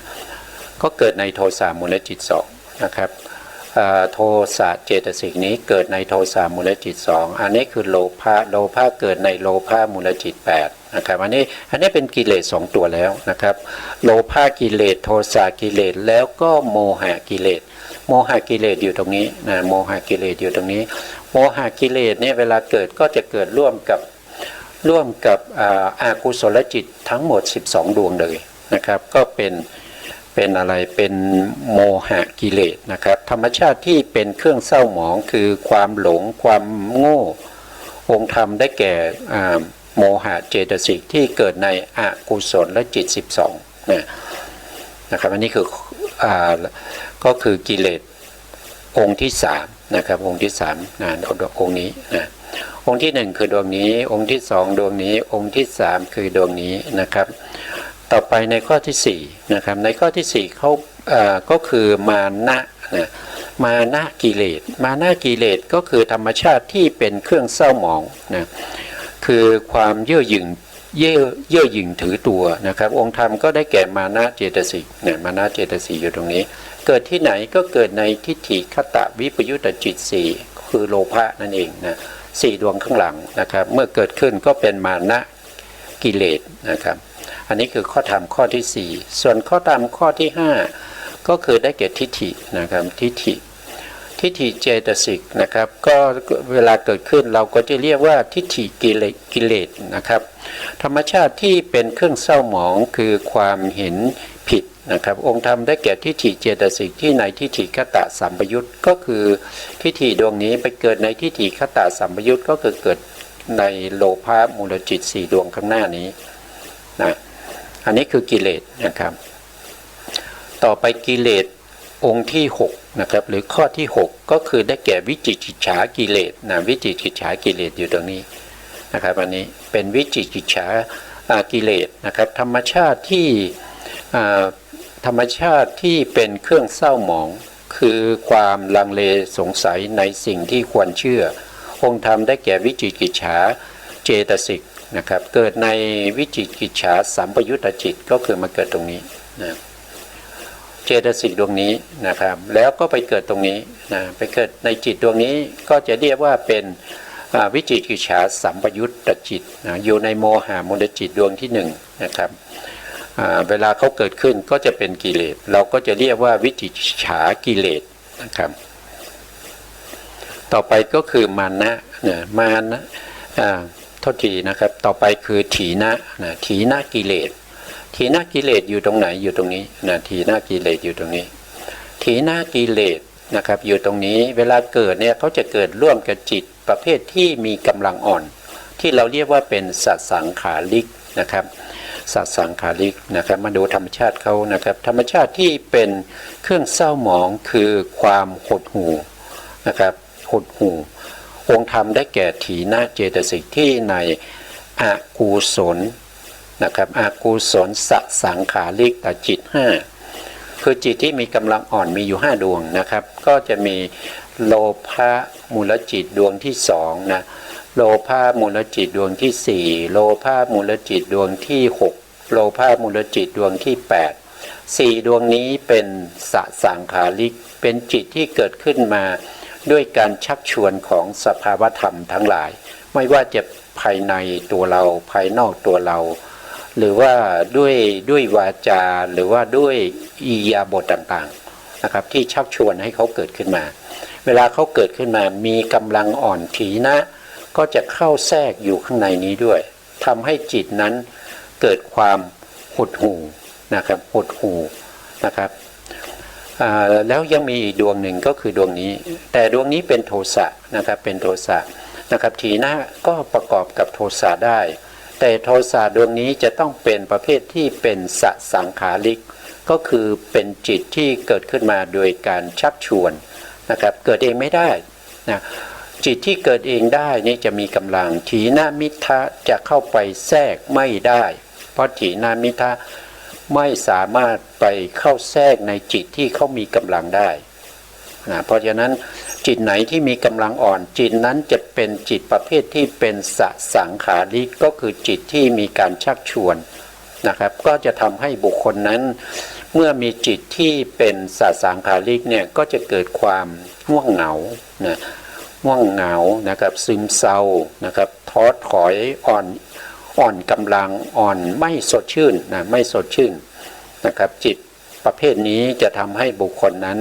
ก็เกิดในโทสะมูลจิต2นะครับโทสะเจตสิกนี้เกิดในโทสะมูลจิต2อันนี้คือโลภะเกิดในโลภะมูลจิต8นะครับอันนี้เป็นกิเลส2ตัวแล้วนะครับโลภะกิเลสโทสะกิเลสแล้วก็โมหะกิเลสโมหะกิเลสอยู่ตรงนี้นะโมหะกิเลสอยู่ตรงนี้โมหะกิเลสเนี่ยเวลาเกิดก็จะเกิดร่วมกับอากุศลจิตทั้งหมด12ดวงเลยนะครับก็เป็น เป็นอะไรเป็นโมหะกิเลสนะครับธรรมชาติที่เป็นเครื่องเศร้าหมองคือความหลงความโง่องค์ธรรมได้แก่โมหะเจตสิกที่เกิดในอกุศลและจิต12นะครับอันนี้คือก็คือกิเลสองค์ที่3นะครับองค์ที่3องค์นี้นะองค์ที่1คือดวงนี้องค์ที่2ดวงนี้องค์ที่3คือดวงนี้นะครับต่อไปในข้อที่4นะครับในข้อที่4เขาก็คือมานะนะมานะกิเลสมานะกิเลสก็คือธรรมชาติที่เป็นเครื่องเศร้าหมองนะคือความเย่อหยิ่งถือตัวนะครับองค์ธรรมก็ได้แก่มานะเจตสิกเนี่ยมานะเจตสิกอยู่ตรงนี้เกิดที่ไหนก็เกิดในทิฏฐิคตวิปยุตตจิต4คือโลภะนั่นเองนะ4ดวงข้างหลังนะครับเมื่อเกิดขึ้นก็เป็นมานะกิเลสนะครับอันนี้คือข้อธรรมข้อที่4ส่วนข้อธรรมข้อที่5ก็คือได้แก่ทิฏฐินะครับทิฏฐิเจตสิกนะครับก็เวลาเกิดขึ้นเราก็จะเรียกว่าทิฏฐิกิเลสนะครับธรรมชาติที่เป็นเครื่องเศร้าหมองคือความเห็นผิดนะครับองค์ธรรมได้แก่ทิฏฐิเจตสิกที่ในทิฏฐิคตสัมปยุตก็คือทิฏฐิดวงนี้ไปเกิดในทิฏฐิคตสัมปยุตก็คือเกิดในโลภะมูลจิต4ดวงข้างหน้านี้นะอันนี้คือกิเลสนะครับต่อไปกิเลสองค์ที่6นะครับหรือข้อที่6ก็คือได้แก่วิจิกิจฉากิเลสนะวิจิกิจฉากิเลสอยู่ตรงนี้นะครับอันนี้เป็นวิจิกิจฉากิเลสนะครับธรรมชาติที่เป็นเครื่องเศร้าหมองคือความลังเลสงสัยในสิ่งที่ควรเชื่อองค์ธรรมได้แก่วิจิกิจฉาเจตสิกนะครับเกิดในวิจิกิจฉาสัมปยุตตจิตก็คือมาเกิดตรงนี้นะเจตสิกดวงนี้นะครับแล้วก็ไปเกิดตรงนี้นะไปเกิดในจิตดวงนี้ก็จะเรียกว่าเป็นวิจิกิจฉาสัมปยุตตจิตนะอยู่ในโมหะมูลจิตดวงที่1นะครับเวลาเขาเกิดขึ้นก็จะเป็นกิเลสเราก็จะเรียกว่าวิจิกิจฉากิเลสนะครับต่อไปก็คือมานะมานะโทษทีนะครับต่อไปคือถีนะถีนะกิเลสถีนะกิเลสอยู่ตรงไหนอยู่ตรงนี้นะถีนะกิเลสอยู่ตรงนี้ถีนะกิเลสนะครับอยู่ตรงนี้เวลาเกิดเนี่ยเขาจะเกิดร่วมกับจิตประเภทที่มีกำลังอ่อนที่เราเรียกว่าเป็นสัตสังขาริกนะครับสัตสังขาริกนะครับมาดูธรรมชาติเขานะครับธรรมชาติที่เป็นเครื่องเศร้าหมองคือความหดหู่นะครับหดหู่องค์ธรรมได้แก่ถีนะเจตสิกที่ในอกุศลนะครับอกุศลสังขาริกตจิต5คือจิตที่มีกำลังอ่อนมีอยู่5ดวงนะครับก็จะมีโลภะมูลจิตดวงที่2นะโลภะมูลจิตดวงที่4โลภะมูลจิตดวงที่6โลภะมูลจิตดวงที่8 4ดวงนี้เป็นสังขาริกเป็นจิตที่เกิดขึ้นมาด้วยการชักชวนของสภาวธรรมทั้งหลายไม่ว่าจะภายในตัวเราภายนอกตัวเราหรือว่าด้วยวาจาหรือว่าด้วยอิริยาบถต่างๆนะครับที่ชักชวนให้เขาเกิดขึ้นมาเวลาเขาเกิดขึ้นมามีกำลังอ่อนถีนะก็จะเข้าแทรกอยู่ข้างในนี้ด้วยทำให้จิตนั้นเกิดความหดหู่นะครับหดหู่นะครับแล้วยังมีอีกดวงหนึ่งก็คือดวงนี้แต่ดวงนี้เป็นโทสะนะครับเป็นโทสะนะครับถีนะก็ประกอบกับโทสะได้แต่โทสะดวงนี้จะต้องเป็นประเภทที่เป็นสังขาริกก็คือเป็นจิตที่เกิดขึ้นมาโดยการชักชวนนะครับเกิดเองไม่ได้นะจิตที่เกิดเองได้นี่จะมีกำลังถีนมิทะจะเข้าไปแทรกไม่ได้เพราะถีนมิทะไม่สามารถไปเข้าแทรกในจิตที่เขามีกำลังได้นะเพราะฉะนั้นจิตไหนที่มีกำลังอ่อนจิตนั้นจะเป็นจิตประเภทที่เป็นสังขาริกก็คือจิตที่มีการชักชวนนะครับก็จะทำให้บุคคลนั้นเมื่อมีจิตที่เป็นสังขาริกเนี่ยก็จะเกิดความง่วงเหงานะง่วงเหงานะครับซึมเศร้านะครับท้อถอยอ่อนกำลังอ่อนไม่สดชื่นนะไม่สดชื่นนะครับจิตประเภทนี้จะทำให้บุคคลนั้น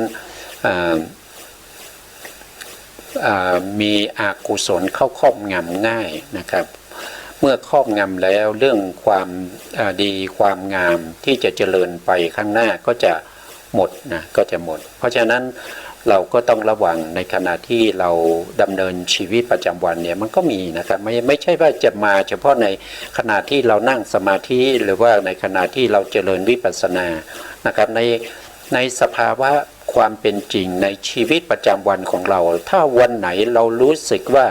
มีอกุศลเข้าครอบงำง่ายนะครับ เมื่อครอบงำแล้วเรื่องความดีความงามที่จะเจริญไปข้างหน้าก็จะหมดนะก็จะหมดเพราะฉะนั้นเราก็ต้องระวังในขณะที่เราดำเนินชีวิตประจำวันเนี่ยมันก็มีนะครับไม่ใช่ว่าจะมาเฉพาะในขณะที่เรานั่งสมาธิหรือว่าในขณะที่เราเจริญวิปัสสนานะครับในสภาวะความเป็นจริงในชีวิตประจำวันของเราถ้าวันไหนเรารู้สึกว่า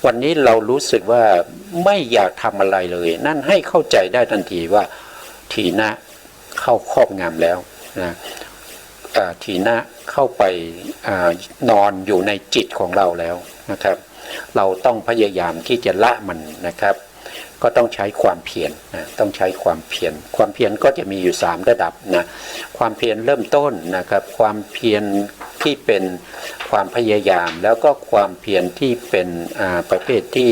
วันนี้เรารู้สึกว่าไม่อยากทำอะไรเลยนั่นให้เข้าใจได้ทันทีว่าถีนะเข้าครอบงำแล้วนะถีนะเข้าไปนอนอยู่ในจิตของเราแล้วนะครับเราต้องพยายามที่จะละมันนะครับก็ต้องใช้ความเพียรนะต้องใช้ความเพียรความเพียรก็จะมีอยู่3ระดับนะความเพียรเริ่มต้นนะครับความเพียรที่เป็นความพยายามแล้วก็ความเพียรที่เป็นประเภทที่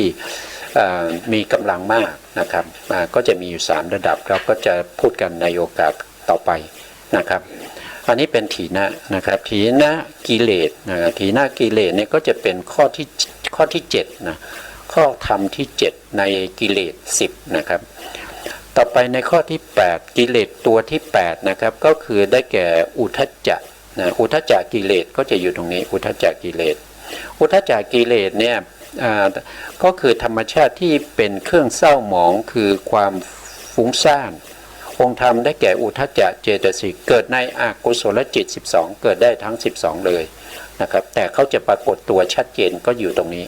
มีกำลังมากนะครับก็จะมีอยู่3ระดับเราก็จะพูดกันในโอกาสต่อไปนะครับอันนี้เป็นถีนะนะครับถีนะกิเลสนะถีนะกิเลสเนี่ยก็จะเป็นข้อที่7นะข้อธรรมที่7ในกิเลส10นะครับต่อไปในข้อที่8กิเลสตัวที่8นะครับก็คือได้แก่อุทธัจจะนะอุทธัจจะกิเลสก็จะอยู่ตรงนี้อุทธัจจะกิเลสอุทธัจจะกิเลสเนี่ยก็คือธรรมชาติที่เป็นเครื่องเศร้าหมองคือความฟุ้งซ่านองค์ธรรมได้แก่อุทธัจจะเจตสิกเกิดในอกุศลจิต12เกิดได้ทั้ง12เลยนะครับแต่เขาจะปรากฏตัวชัดเจนก็อยู่ตรงนี้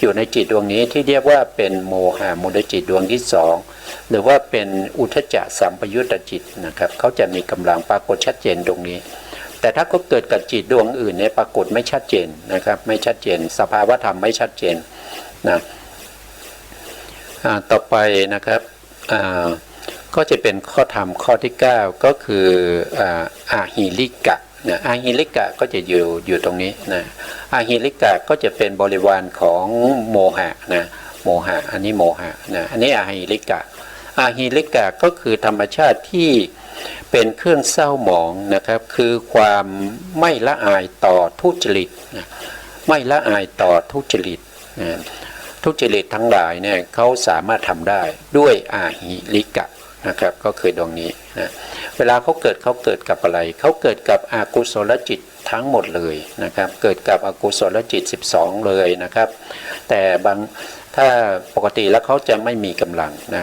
อยู่ในจิตดวงนี้ที่เรียกว่าเป็นโมหะมูลจิตดวงที่2หรือว่าเป็นอุทธัจจะสัมปยุตตจิตนะครับเขาจะมีกำลังปรากฏชัดเจนตรงนี้แต่ถ้าเขาเกิดกับจิตดวงอื่นเนี่ยปรากฏไม่ชัดเจนนะครับไม่ชัดเจนสภาวะธรรมไม่ชัดเจนนะต่อไปนะครับก็จะเป็นข้อธรรมข้อที่9ก็คืออาหิริกะนะอาหิริกะก็จะอยู่ตรงนี้นะอาหิริกะก็จะเป็นบริวารของโมหะนะโมหะอันนี้โมหะนะอันนี้อาหิริกะอาหิริกะก็คือธรรมชาติที่เป็นเครื่องเศร้าหมองนะครับคือความไม่ละอายต่อทุจริตนะไม่ละอายต่อทุจริตนะทุจริตทั้งหลายเนี่ยเขาสามารถทำได้ด้วยอาหิริกะนะครับก็คือดวงนี้นะเวลาเขาเกิดกับอะไรเขาเกิดกับอกุศลจิตทั้งหมดเลยนะครับเกิดกับอกุศลจิต12เลยนะครับแต่ถ้าปกติแล้วเขาจะไม่มีกำลังนะ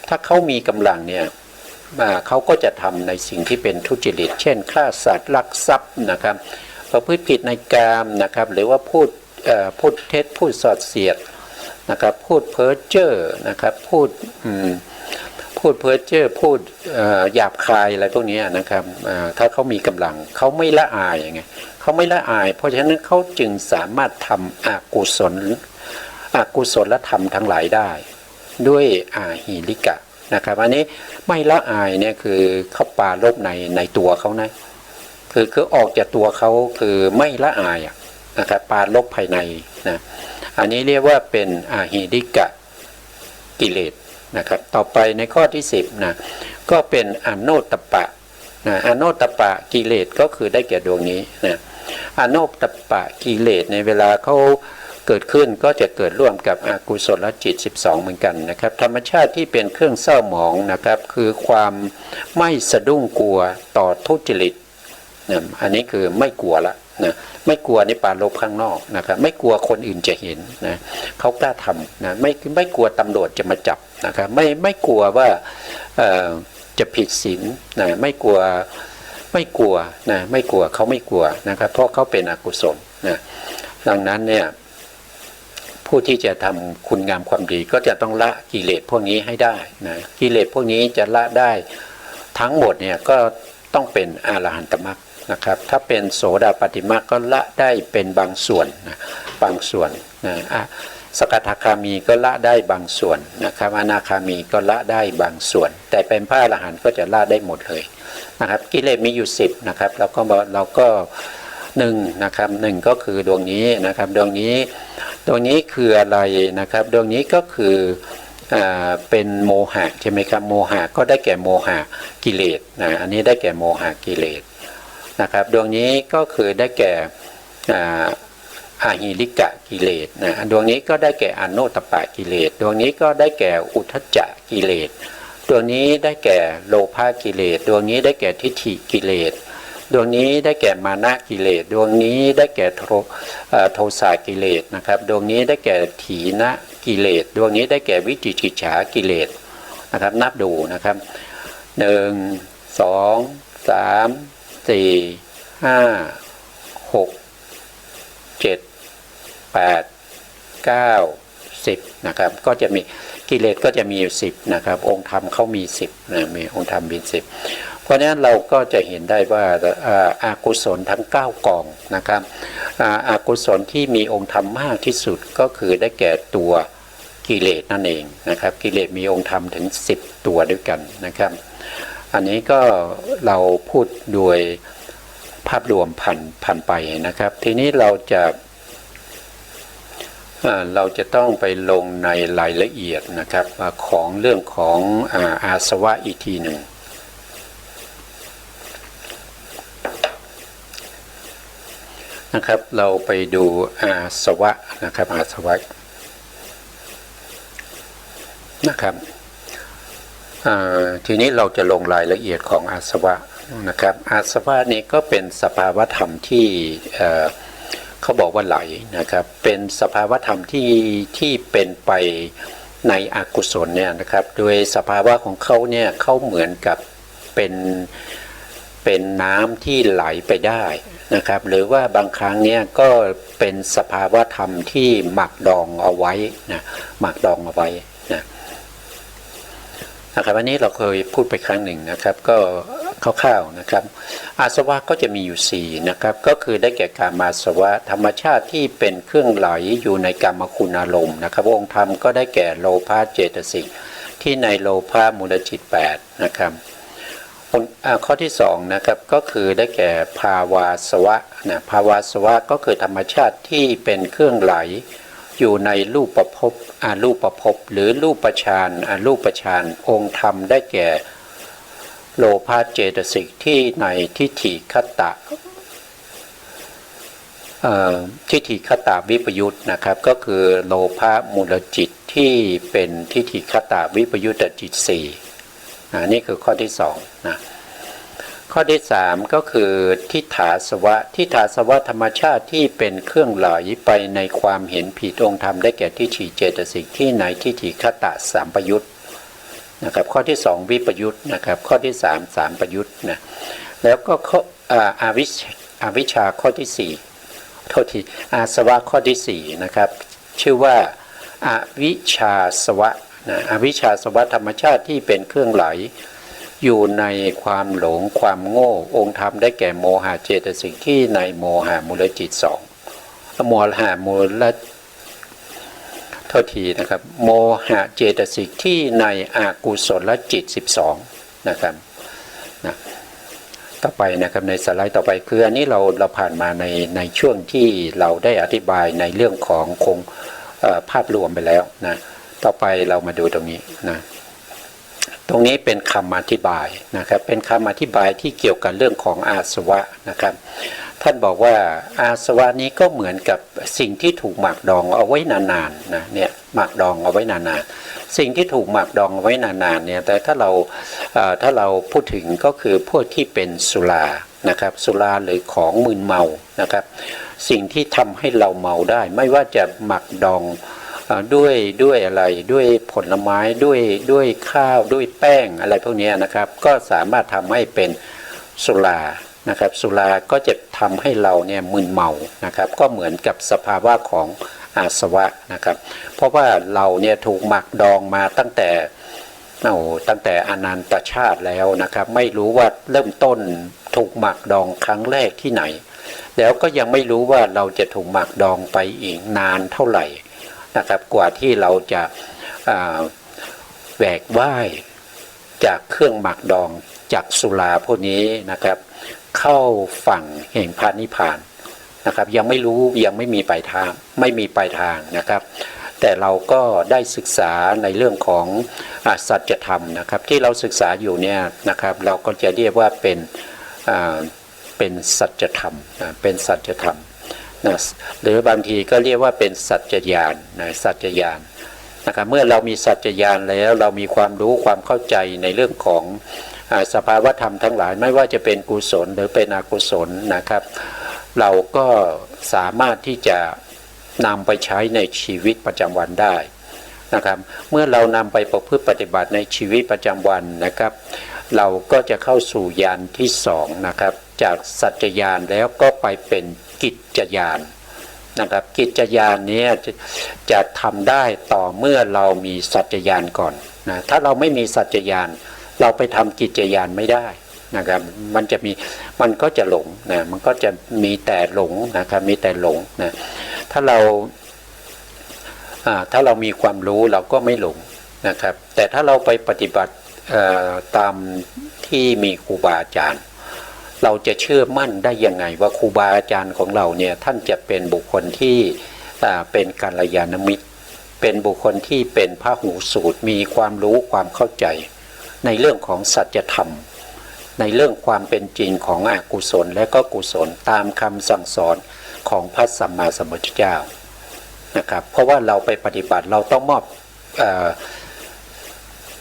ถ้าเขามีกำลังเนี่ยเขาก็จะทำในสิ่งที่เป็นทุจริตเช่นฆ่าสัตว์ลักทรัพย์นะครับประพฤติผิดในกามนะครับหรือว่าพูดเท็จพูดส่อเสียดนะครับพูดเพ้อเจ้อนะครับพูดเพ้อเจ้อพูดหยาบคายอะไรพวกนี้นะครับถ้าเขามีกำลังเขาไม่ละอายไงเขาไม่ละอายเพราะฉะนั้นเขาจึงสามารถทำอกุศลธรรมทั้งหลายได้ด้วยอาหิริกะนะครับอันนี้ไม่ละอายเนี่ยคือเขาปาลบในตัวเขานะคือออกจากตัวเขาคือไม่ละอายนะครับปาลบภายในนะอันนี้เรียกว่าเป็นอาหิริกะกิเลสนะครับต่อไปในข้อที่10นะก็เป็นอโนตปะนะอโนตปะกิเลสก็คือได้แก่ดวงนี้นะอโนตปะกิเลสในเวลาเขาเกิดขึ้นก็จะเกิดร่วมกับอกุศลจิต12เหมือนกันนะครับธรรมชาติที่เป็นเครื่องเศร้าหมองนะครับคือความไม่สะดุ้งกลัวต่อทุจริตนะอันนี้คือไม่กลัวละนะไม่กลัวในปาลบข้างนอกนะครับไม่กลัวคนอื่นจะเห็นนะเขากล้าทำนะไม่กลัวตำรวจจะมาจับนะครับไม่กลัวว่าจะผิดศีลนะไม่กลัวนะไม่กลัวเขาไม่กลัวนะครับเพราะเขาเป็นอกุศลนะดังนั้นเนี่ยผู้ที่จะทำคุณงามความดีก็จะต้องละกิเลสพวกนี้ให้ได้นะกิเลสพวกนี้จะละได้ทั้งหมดเนี่ยก็ต้องเป็นอรหันตมรรคนะครับถ้าเป็นโสดาปัตติมรรคก็ละได้เป็นบางส่วนนะบางส่วนนะสกทาคามีก็ละได้บางส่วนนะครับอนาคามีก็ละได้บางส่วนแต่เป็นพระอรหันต์ก็จะละได้หมดเลยนะครับกิเลสมีอยู่10นะครับเราก็1นะครับ1ก็คือดวงนี้นะครับดวงนี้คืออะไรนะครับดวงนี้ก็คือเป็นโมหะใช่ไหมครับโมหะก็ได้แก่โมหะกิเลสนะอันนี้ได้แก่โมหะกิเลสนะครับดวงนี้ก็คือได้แก่ อาหิริกะกิเลสนะดวงนี้ก็ได้แก่อโนตปะกิเลสดวงนี้ก็ได้แก่อุทธัจจะกิเลสดวงนี้ได้แก่โลภะกิเลสดวงนี้ได้แก่ทิฏฐิกิเลสดวงนี้ได้แก่มานะกิเลสดวงนี้ได้แก่โทสะกิเลสนะครับดวงนี้ได้แก่ถีนะกิเลสดวงนี้ได้แก่วิจิกิจฉากิเลสนะครับนับดูนะครับ1 2 3 4 5 6 7 8 9 10นะครับก็จะมีกิเลสก็จะมีอยู่10นะครับองค์ธรรมเขามี10นะมีองค์ธรรมมี10เพราะฉะนั้นเราก็จะเห็นได้ว่าอากุศลทั้ง9กองนะครับอากุศลที่มีองค์ธรรมมากที่สุดก็คือได้แก่ตัวกิเลสนั่นเองนะครับกิเลสมีองค์ธรรมถึง10ตัวด้วยกันนะครับอันนี้ก็เราพูดโดยภาพรวมผ่านไปนะครับทีนี้เราจะต้องไปลงในรายละเอียดนะครับของเรื่องของอาสวะอีกทีหนึ่งนะครับเราไปดูอาสวะนะครับอาสวะนะครับทีนี้เราจะลงรายละเอียดของอาสวะนะครับอาสวะนี้ก็เป็นสภาวธรรมที่เขาบอกว่าไหลนะครับเป็นสภาวธรรมที่เป็นไปในอกุศลเนี่ยนะครับโดยสภาวะของเขาเนี่ยเขาเหมือนกับเป็นน้ำที่ไหลไปได้นะครับหรือว่าบางครั้งเนี่ยก็เป็นสภาวธรรมที่หมักดองเอาไว้นะหมักดองเอาไว้นะครับวันนี้เราเคยพูดไปครั้งหนึ่งนะครับก็คร่าวๆนะครับอาสวะก็จะมีอยู่4นะครับก็คือได้แก่กามาสวะธรรมชาติที่เป็นเครื่องไหลอยู่ในกามคุณอารมณ์นะครับองค์ธรรมก็ได้แก่โลภะเจตสิกที่ในโลภะมูลจิต8นะครับข้อที่2นะครับก็คือได้แก่ภาวาสวะนะภาวาสวะก็คือธรรมชาติที่เป็นเครื่องไหลอยู่ในรูปภพอารูปภพหรือรูปฌานอารูปฌานองค์ธรรมได้แก่โลภะเจตสิกที่ในทิฏฐิคตะทิฏฐิคตะวิปยุตนะครับก็คือโลภะมูลจิตที่เป็นทิฏฐิคตะวิปยุตจิต4นี่คือข้อที่2นะข้อที่3ก็คือทิฏฐาสวะทิฏฐาสวะธรรมชาติที่เป็นเครื่องไหลไปในความเห็นผิดองค์ธรรมได้แก่ทิฏฐิเจตสิกที่ในทิฏฐิคตะสัมปยุตนะครับข้อที่2วิปยุตนะครับข้อที่3สามปยุตนะแล้วก็ข้ออวิชชาข้อที่4โทษทีอาสวะข้อที่4นะครับชื่อว่าอวิชชาสวะนะอวิชชาสวะธรรมชาติที่เป็นเครื่องไหลอยู่ในความหลงความโง่องค์ธรรมได้แก่โมหะเจตสิกที่ในโมหะมูลจิต2โมหะมูลโทษทีนะครับโมหะเจตสิกที่ในอกุศลจิต12นะครับนะต่อไปนะครับในสไลด์ต่อไปคืออันนี้เราผ่านมาในช่วงที่เราได้อธิบายในเรื่องของภาพรวมไปแล้วนะต่อไปเรามาดูตรงนี้นะตรงนี้เป็นคำอธิบายนะครับเป็นคำอธิบายที่เกี่ยวกับเรื่องของอาสวะนะครับท่านบอกว่าอาสวะนี้ก็เหมือนกับสิ่งที่ถูกหมักดองเอาไว้นานๆนะเนี่ยหมักดองเอาไว้นานๆสิ่งที่ถูกหมักดองเอาไว้นานๆเนี่ยแต่ถ้าเราพูดถึงก็คือพวกที่เป็นสุรานะครับสุราหรือของมึนเมานะครับสิ่งที่ทำให้เราเมาได้ไม่ว่าจะหมักดองด้วยอะไรด้วยผลไม้ด้วยข้าวด้วยแป้งอะไรพวกนี้นะครับก็สามารถทำให้เป็นสุรานะครับสุราก็จะทำให้เราเนี่ยมึนเมานะครับก็เหมือนกับสภาวะของอาสวะนะครับเพราะว่าเราเนี่ยถูกหมักดองมาตั้งแต่อนันตชาติแล้วนะครับไม่รู้ว่าเริ่มต้นถูกหมักดองครั้งแรกที่ไหนแล้วก็ยังไม่รู้ว่าเราจะถูกหมักดองไปอีกนานเท่าไหร่นะครับกว่าที่เราจะแหวกว่ายจากเครื่องหมักดองจากสุราพวกนี้นะครับเข้าฝั่งแห่งพระนิพพานนะครับยังไม่รู้ยังไม่มีปลายทางนะครับแต่เราก็ได้ศึกษาในเรื่องของสัจธรรมนะครับที่เราศึกษาอยู่เนี่ยนะครับเราก็จะเรียกว่าเป็นสัจธรรมเป็นสัจธรรม นะหรือบางทีก็เรียกว่าเป็นสัจจญาณนะสัจจญาณนะครับเมื่อเรามีสัจจญาณแล้วเรามีความรู้ความเข้าใจในเรื่องของสภาวธรรมทั้งหลายไม่ว่าจะเป็นกุศลหรือเป็นอกุศลนะครับเราก็สามารถที่จะนำไปใช้ในชีวิตประจำวันได้นะครับเมื่อเรานำไปประพฤติปฏิบัติในชีวิตประจำวันนะครับเราก็จะเข้าสู่ญาณที่สองนะครับจากสัจจญาณแล้วก็ไปเป็นกิจญาณนะครับกิจญาณนี้จะทำได้ต่อเมื่อเรามีสัจจญาณก่อนนะถ้าเราไม่มีสัจจญาณเราไปทำกิจญาณไม่ได้นะครับมันก็จะหลงนะมันก็จะมีแต่หลงนะครับมีแต่หลงนะถ้าเรามีความรู้เราก็ไม่หลงนะครับแต่ถ้าเราไปปฏิบัติตามที่มีครูบาอาจารย์เราจะเชื่อมั่นได้ยังไงว่าครูบาอาจารย์ของเราเนี่ยท่านจะเป็นบุคคลที่เป็นกัลยาณมิตรเป็นบุคคลที่เป็นพหูสูตรมีความรู้ความเข้าใจในเรื่องของสัจธรรมในเรื่องความเป็นจริงของอกุศลและก็กุศลตามคำสั่งสอนของพระสัมมาสัมพุทธเจ้านะครับเพราะว่าเราไปปฏิบัติเราต้องมอบ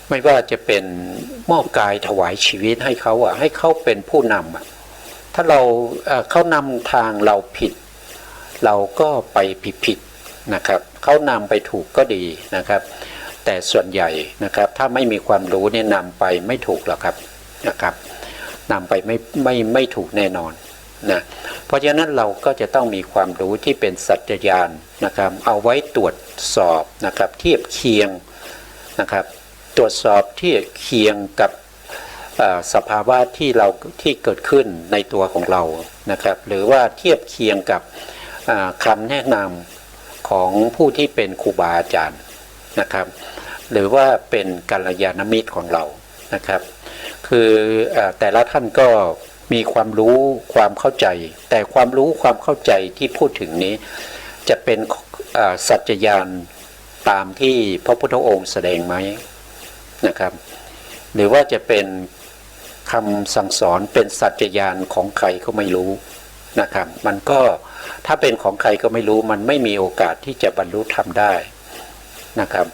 ไม่ว่าจะเป็นมอบกายถวายชีวิตให้เขาให้เขาเป็นผู้นำถ้าเขานำทางเราผิดเราก็ไปผิดนะครับเขานำไปถูกก็ดีนะครับแต่ส่วนใหญ่นะครับถ้าไม่มีความรู้เนี่ยนำไปไม่ถูกหรอกครับนะครับนำไปไม่ถูกแน่นอนนะเพราะฉะนั้นเราก็จะต้องมีความรู้ที่เป็นสัจจญาณนะครับเอาไว้ตรวจสอบนะครับเทียบเคียงนะครับตรวจสอบเทียบเคียงกับสภาวะที่เกิดขึ้นในตัวของเรานะครับหรือว่าเทียบเคียงกับคำแนะนำของผู้ที่เป็นครูบาอาจารย์นะครับหรือว่าเป็นกัลยาณมิตรของเรานะครับคือแต่ละท่านก็มีความรู้ความเข้าใจแต่ความรู้ความเข้าใจที่พูดถึงนี้จะเป็นสัจจญาณตามที่พระพุทธองค์แสดงไหมนะครับหรือว่าจะเป็นคำสั่งสอนเป็นสัจจญาณของใครก็ไม่รู้นะครับมันก็ถ้าเป็นของใครก็ไม่รู้มันไม่มีโอกาสที่จะบรรลุธรรมได้นะครับ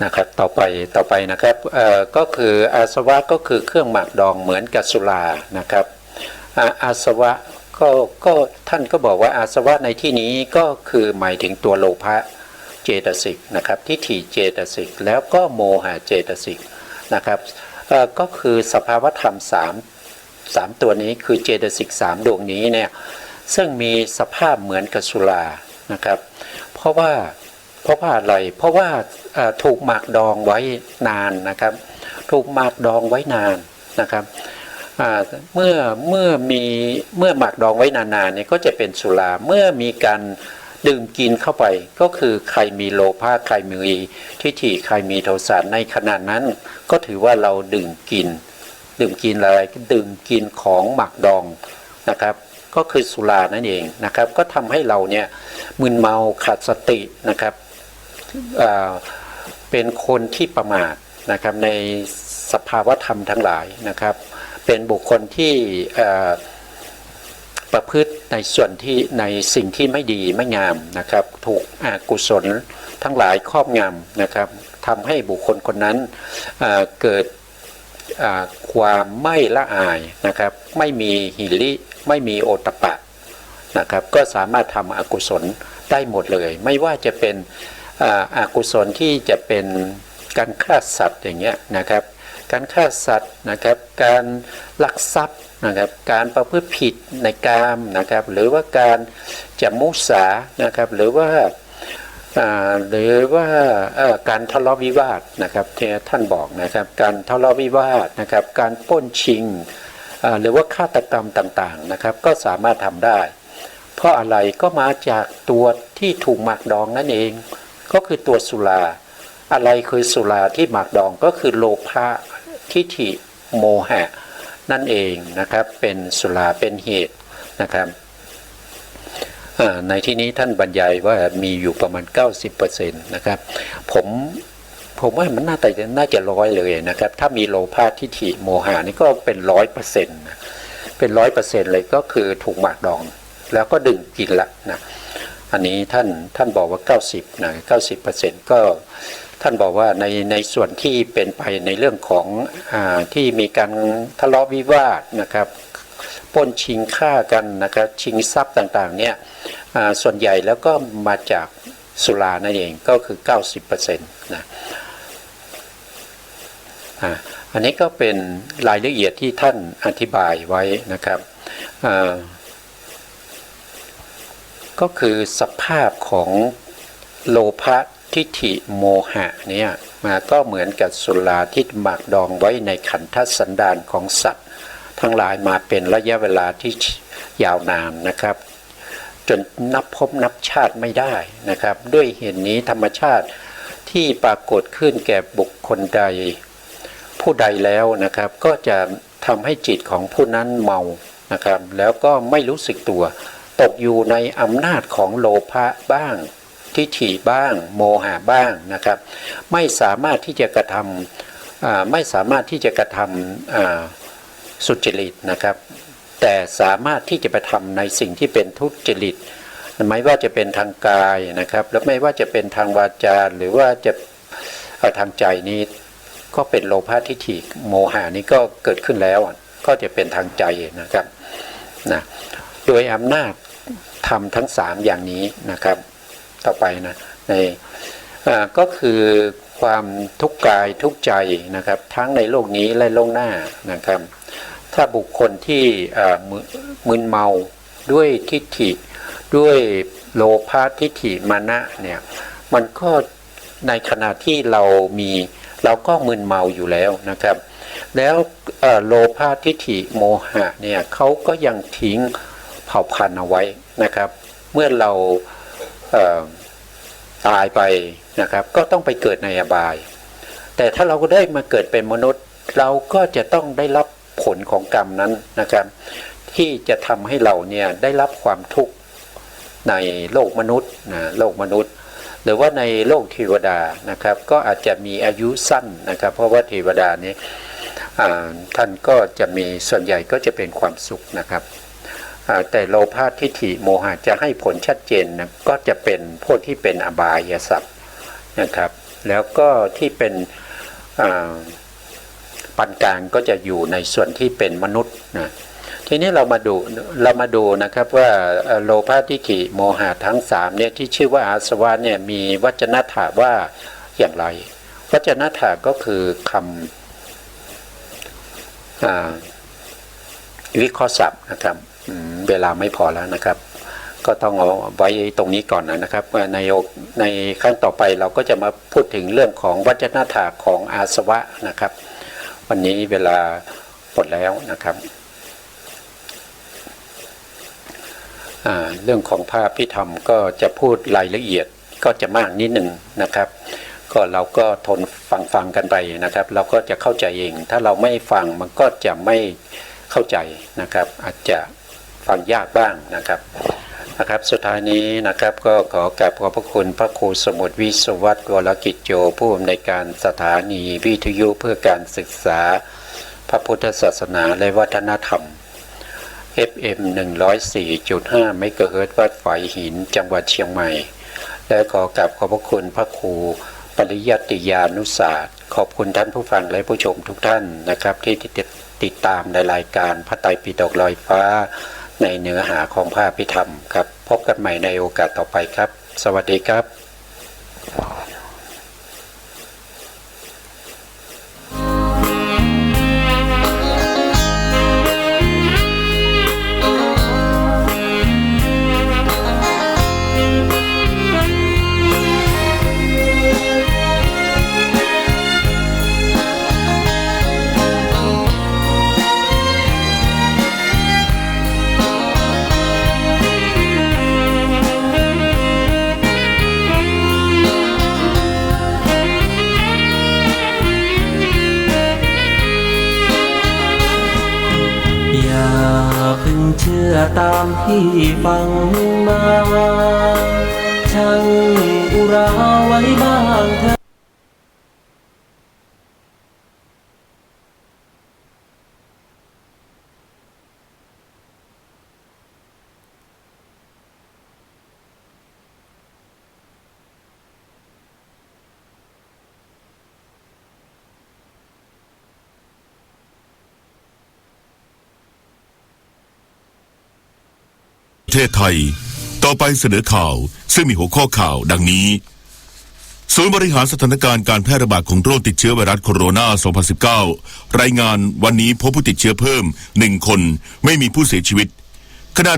นะครับต่อไปนะครับก็คืออาสวะก็คือเครื่องหมักดองเหมือนกับสุรานะครับอาสวะก็ท่านก็บอกว่าอาสวะในที่นี้ก็คือหมายถึงตัวโลภะเจตสิกนะครับทิฏฐิเจตสิกแล้วก็โมหะเจตสิกนะครับก็คือสภาวธรรมสามตัวนี้คือเจตสิก3ดวงนี้เนี่ยซึ่งมีสภาพเหมือนกับสุรานะครับเพราะว่าอะไรเพราะว่าถูกหมักดองไว้นานนะครับถูกหมักดองไว้นานนะครับเมื่อหมักดองไว้นานๆเนี่ยก็จะเป็นสุราเมื่อมีการดื่มกินเข้าไปก็คือใครมีโลภะใครมีทิฏฐิใครมีโทสะในขณะนั้นก็ถือว่าเราดื่มกินอะไรดื่มกินของหมักดองนะครับก็คือสุรานั่นเองนะครับก็ทำให้เราเนี่ยมึนเมาขาดสตินะครับเป็นคนที่ประมาทนะครับในสภาวธรรมทั้งหลายนะครับเป็นบุคคลที่ประพฤติในส่วนที่ในสิ่งที่ไม่ดีไม่งามนะครับถูกอกุศลทั้งหลายครอบงำนะครับทำให้บุคคลคนนั้นเกิดความไม่ละอายนะครับไม่มีหิริไม่มีโอตตัปปะนะครับก็สามารถทำอกุศลได้หมดเลยไม่ว่าจะเป็นอกุศลที่จะเป็นการฆ่าสัตว์อย่างเงี้ยนะครับการฆ่าสัตว์นะครับการลักทรัพย์นะครับการประพฤติผิดในกามนะครับหรือว่าการจะมุสานะครับหรือว่าการทะเลาะวิวาทนะครับที่ท่านบอกนะครับการทะเลาะวิวาทนะครับการปล้นชิงหรือว่าฆาตกรรมต่างๆนะครับก็สามารถทำได้เพราะอะไรก็มาจากตัวที่ถูกหมักดองนั่นเองก็คือตัวสุราอะไรคือสุราที่หมักดองก็คือโลภะทิฏฐิโมหะนั่นเองนะครับเป็นสุราเป็นเหตุนะครับในที่นี้ท่านบรรยายว่ามีอยู่ประมาณ 90% นะครับผมว่ามันน่าจะ100เลยนะครับถ้ามีโลภะทิฏฐิโมหะนี่ก็เป็น 100% นะ เป็น100%เลยก็คือถูกหมักดองแล้วก็ดื่มกินละนะอันนี้ท่านบอกว่า90นะ90%ก็ท่านบอกว่าในส่วนที่เป็นไปในเรื่องของที่มีการทะเลาะวิวาทนะครับปล้นชิงฆ่ากันนะครับชิงทรัพย์ต่างๆเนี่ยส่วนใหญ่แล้วก็มาจากสุรานั่นเองก็คือ 90% นะอันนี้ก็เป็นรายละเอียดที่ท่านอธิบายไว้นะครับก็คือสภาพของโลภะทิฏฐิโมหะเนี่ยก็เหมือนกับสุราที่หมักดองไว้ในขันธสันดานของสัตว์ทั้งหลายมาเป็นระยะเวลาที่ยาวนานนะครับจนนับพบนับชาติไม่ได้นะครับด้วยเหตุนี้ธรรมชาติที่ปรากฏขึ้นแก่บุคคลใดผู้ใดแล้วนะครับก็จะทำให้จิตของผู้นั้นเมานะครับแล้วก็ไม่รู้สึกตัวตกอยู่ในอำนาจของโลภะบ้างทิฏฐิบ้างโมหะบ้างนะครับไม่สามารถที่จะกระทำสุจริตนะครับแต่สามารถที่จะไปทำในสิ่งที่เป็นทุจริตไม่ว่าจะเป็นทางกายนะครับแล้วไม่ว่าจะเป็นทางวาจาหรือว่าจะทางใจนี้ก็เป็นโลภะทิฏฐิโมหะนี้ก็เกิดขึ้นแล้วก็จะเป็นทางใจนะครับนะโดยอำนาจทำทั้ง3อย่างนี้นะครับต่อไปนะก็คือความทุกข์กายทุกข์ใจนะครับทั้งในโลกนี้และโลกหน้านะครับถ้าบุคคลที่มึนเมาด้วยทิฏฐิด้วยโลภะทิฏฐิมานะเนี่ยมันก็ในขณะที่เราก็มึนเมาอยู่แล้วนะครับแล้วโลภะทิฏฐิโมหะเนี่ยเขาก็ยังทิ้งเผ่าพันธุ์เอาไว้นะครับเมื่อเราตายไปนะครับก็ต้องไปเกิดในอบายแต่ถ้าเราก็ได้มาเกิดเป็นมนุษย์เราก็จะต้องได้รับผลของกรรมนั้นนะครับที่จะทำให้เราเนี่ยได้รับความทุกข์ในโลกมนุษย์โลกมนุษย์หรือว่าในโลกเทวดานะครับก็อาจจะมีอายุสั้นนะครับเพราะว่าเทวดานี้ท่านก็จะมีส่วนใหญ่ก็จะเป็นความสุขนะครับแต่โลภะทิฏฐิโมหะจะให้ผลชัดเจนนะก็จะเป็นพวกที่เป็นอบายสัตว์นะครับแล้วก็ที่เป็นปานกลางก็จะอยู่ในส่วนที่เป็นมนุษย์นะทีนี้เรามาดูนะครับว่าโลภะทิฏฐิโมหะทั้ง3เนี่ยที่ชื่อว่าอาสวะเนี่ยมีวจนะถะว่าอย่างไรวจนะถะก็คือคำวิเคราะห์ศัพท์นะครับเวลาไม่พอแล้วนะครับก็ต้องเอาไว้ตรงนี้ก่อนนะครับในครั้งต่อไปเราก็จะมาพูดถึงเรื่องของวจนะถะของอาสวะนะครับวันนี้เวลาหมดแล้วนะครับเรื่องของพระอภิธรรมก็จะพูดรายละเอียดก็จะมากนิดหนึ่งนะครับก็เราก็ทนฟังกันไปนะครับเราก็จะเข้าใจเองถ้าเราไม่ฟังมันก็จะไม่เข้าใจนะครับอาจจะฟังยากบ้างนะครับสุดท้ายนี้นะครับก็ขอกราบขอบพระคุณพระครูสมุทรวิศวัตรวรกิจโจผู้อำนวยการสถานีวิทยุเพื่อการศึกษาพระพุทธศาสนาและวัฒนธรรม FM 104.5 เมกะเฮิรตซ์วัดฝายหินจังหวัดเชียงใหม่และขอกราบขอบพระคุณพระครูปริยัติยานุศาสตร์ขอบคุณท่านผู้ฟังและผู้ชมทุกท่านนะครับที่ติดตามในรายการพระไตรปิฎกลอยฟ้าในเนื้อหาของพระอภิธรรมครับพบกันใหม่ในโอกาสต่อไปครับสวัสดีครับ เชื่อตามที่ฟังมาช่างอุราไว้บ้างเธอ ทศไทยต่อไปเสนอข่าวซึ่งมีหัวข้อข่าวดังนี้ศูนย์บริหารสถานการณ์การแพร่ระบาดของโรคติดเชื้อไวรัสโคโรนา 2019 รายงานวันนี้พบผู้ติดเชื้อเพิ่ม1 คนไม่มีผู้เสียชีวิตขณะ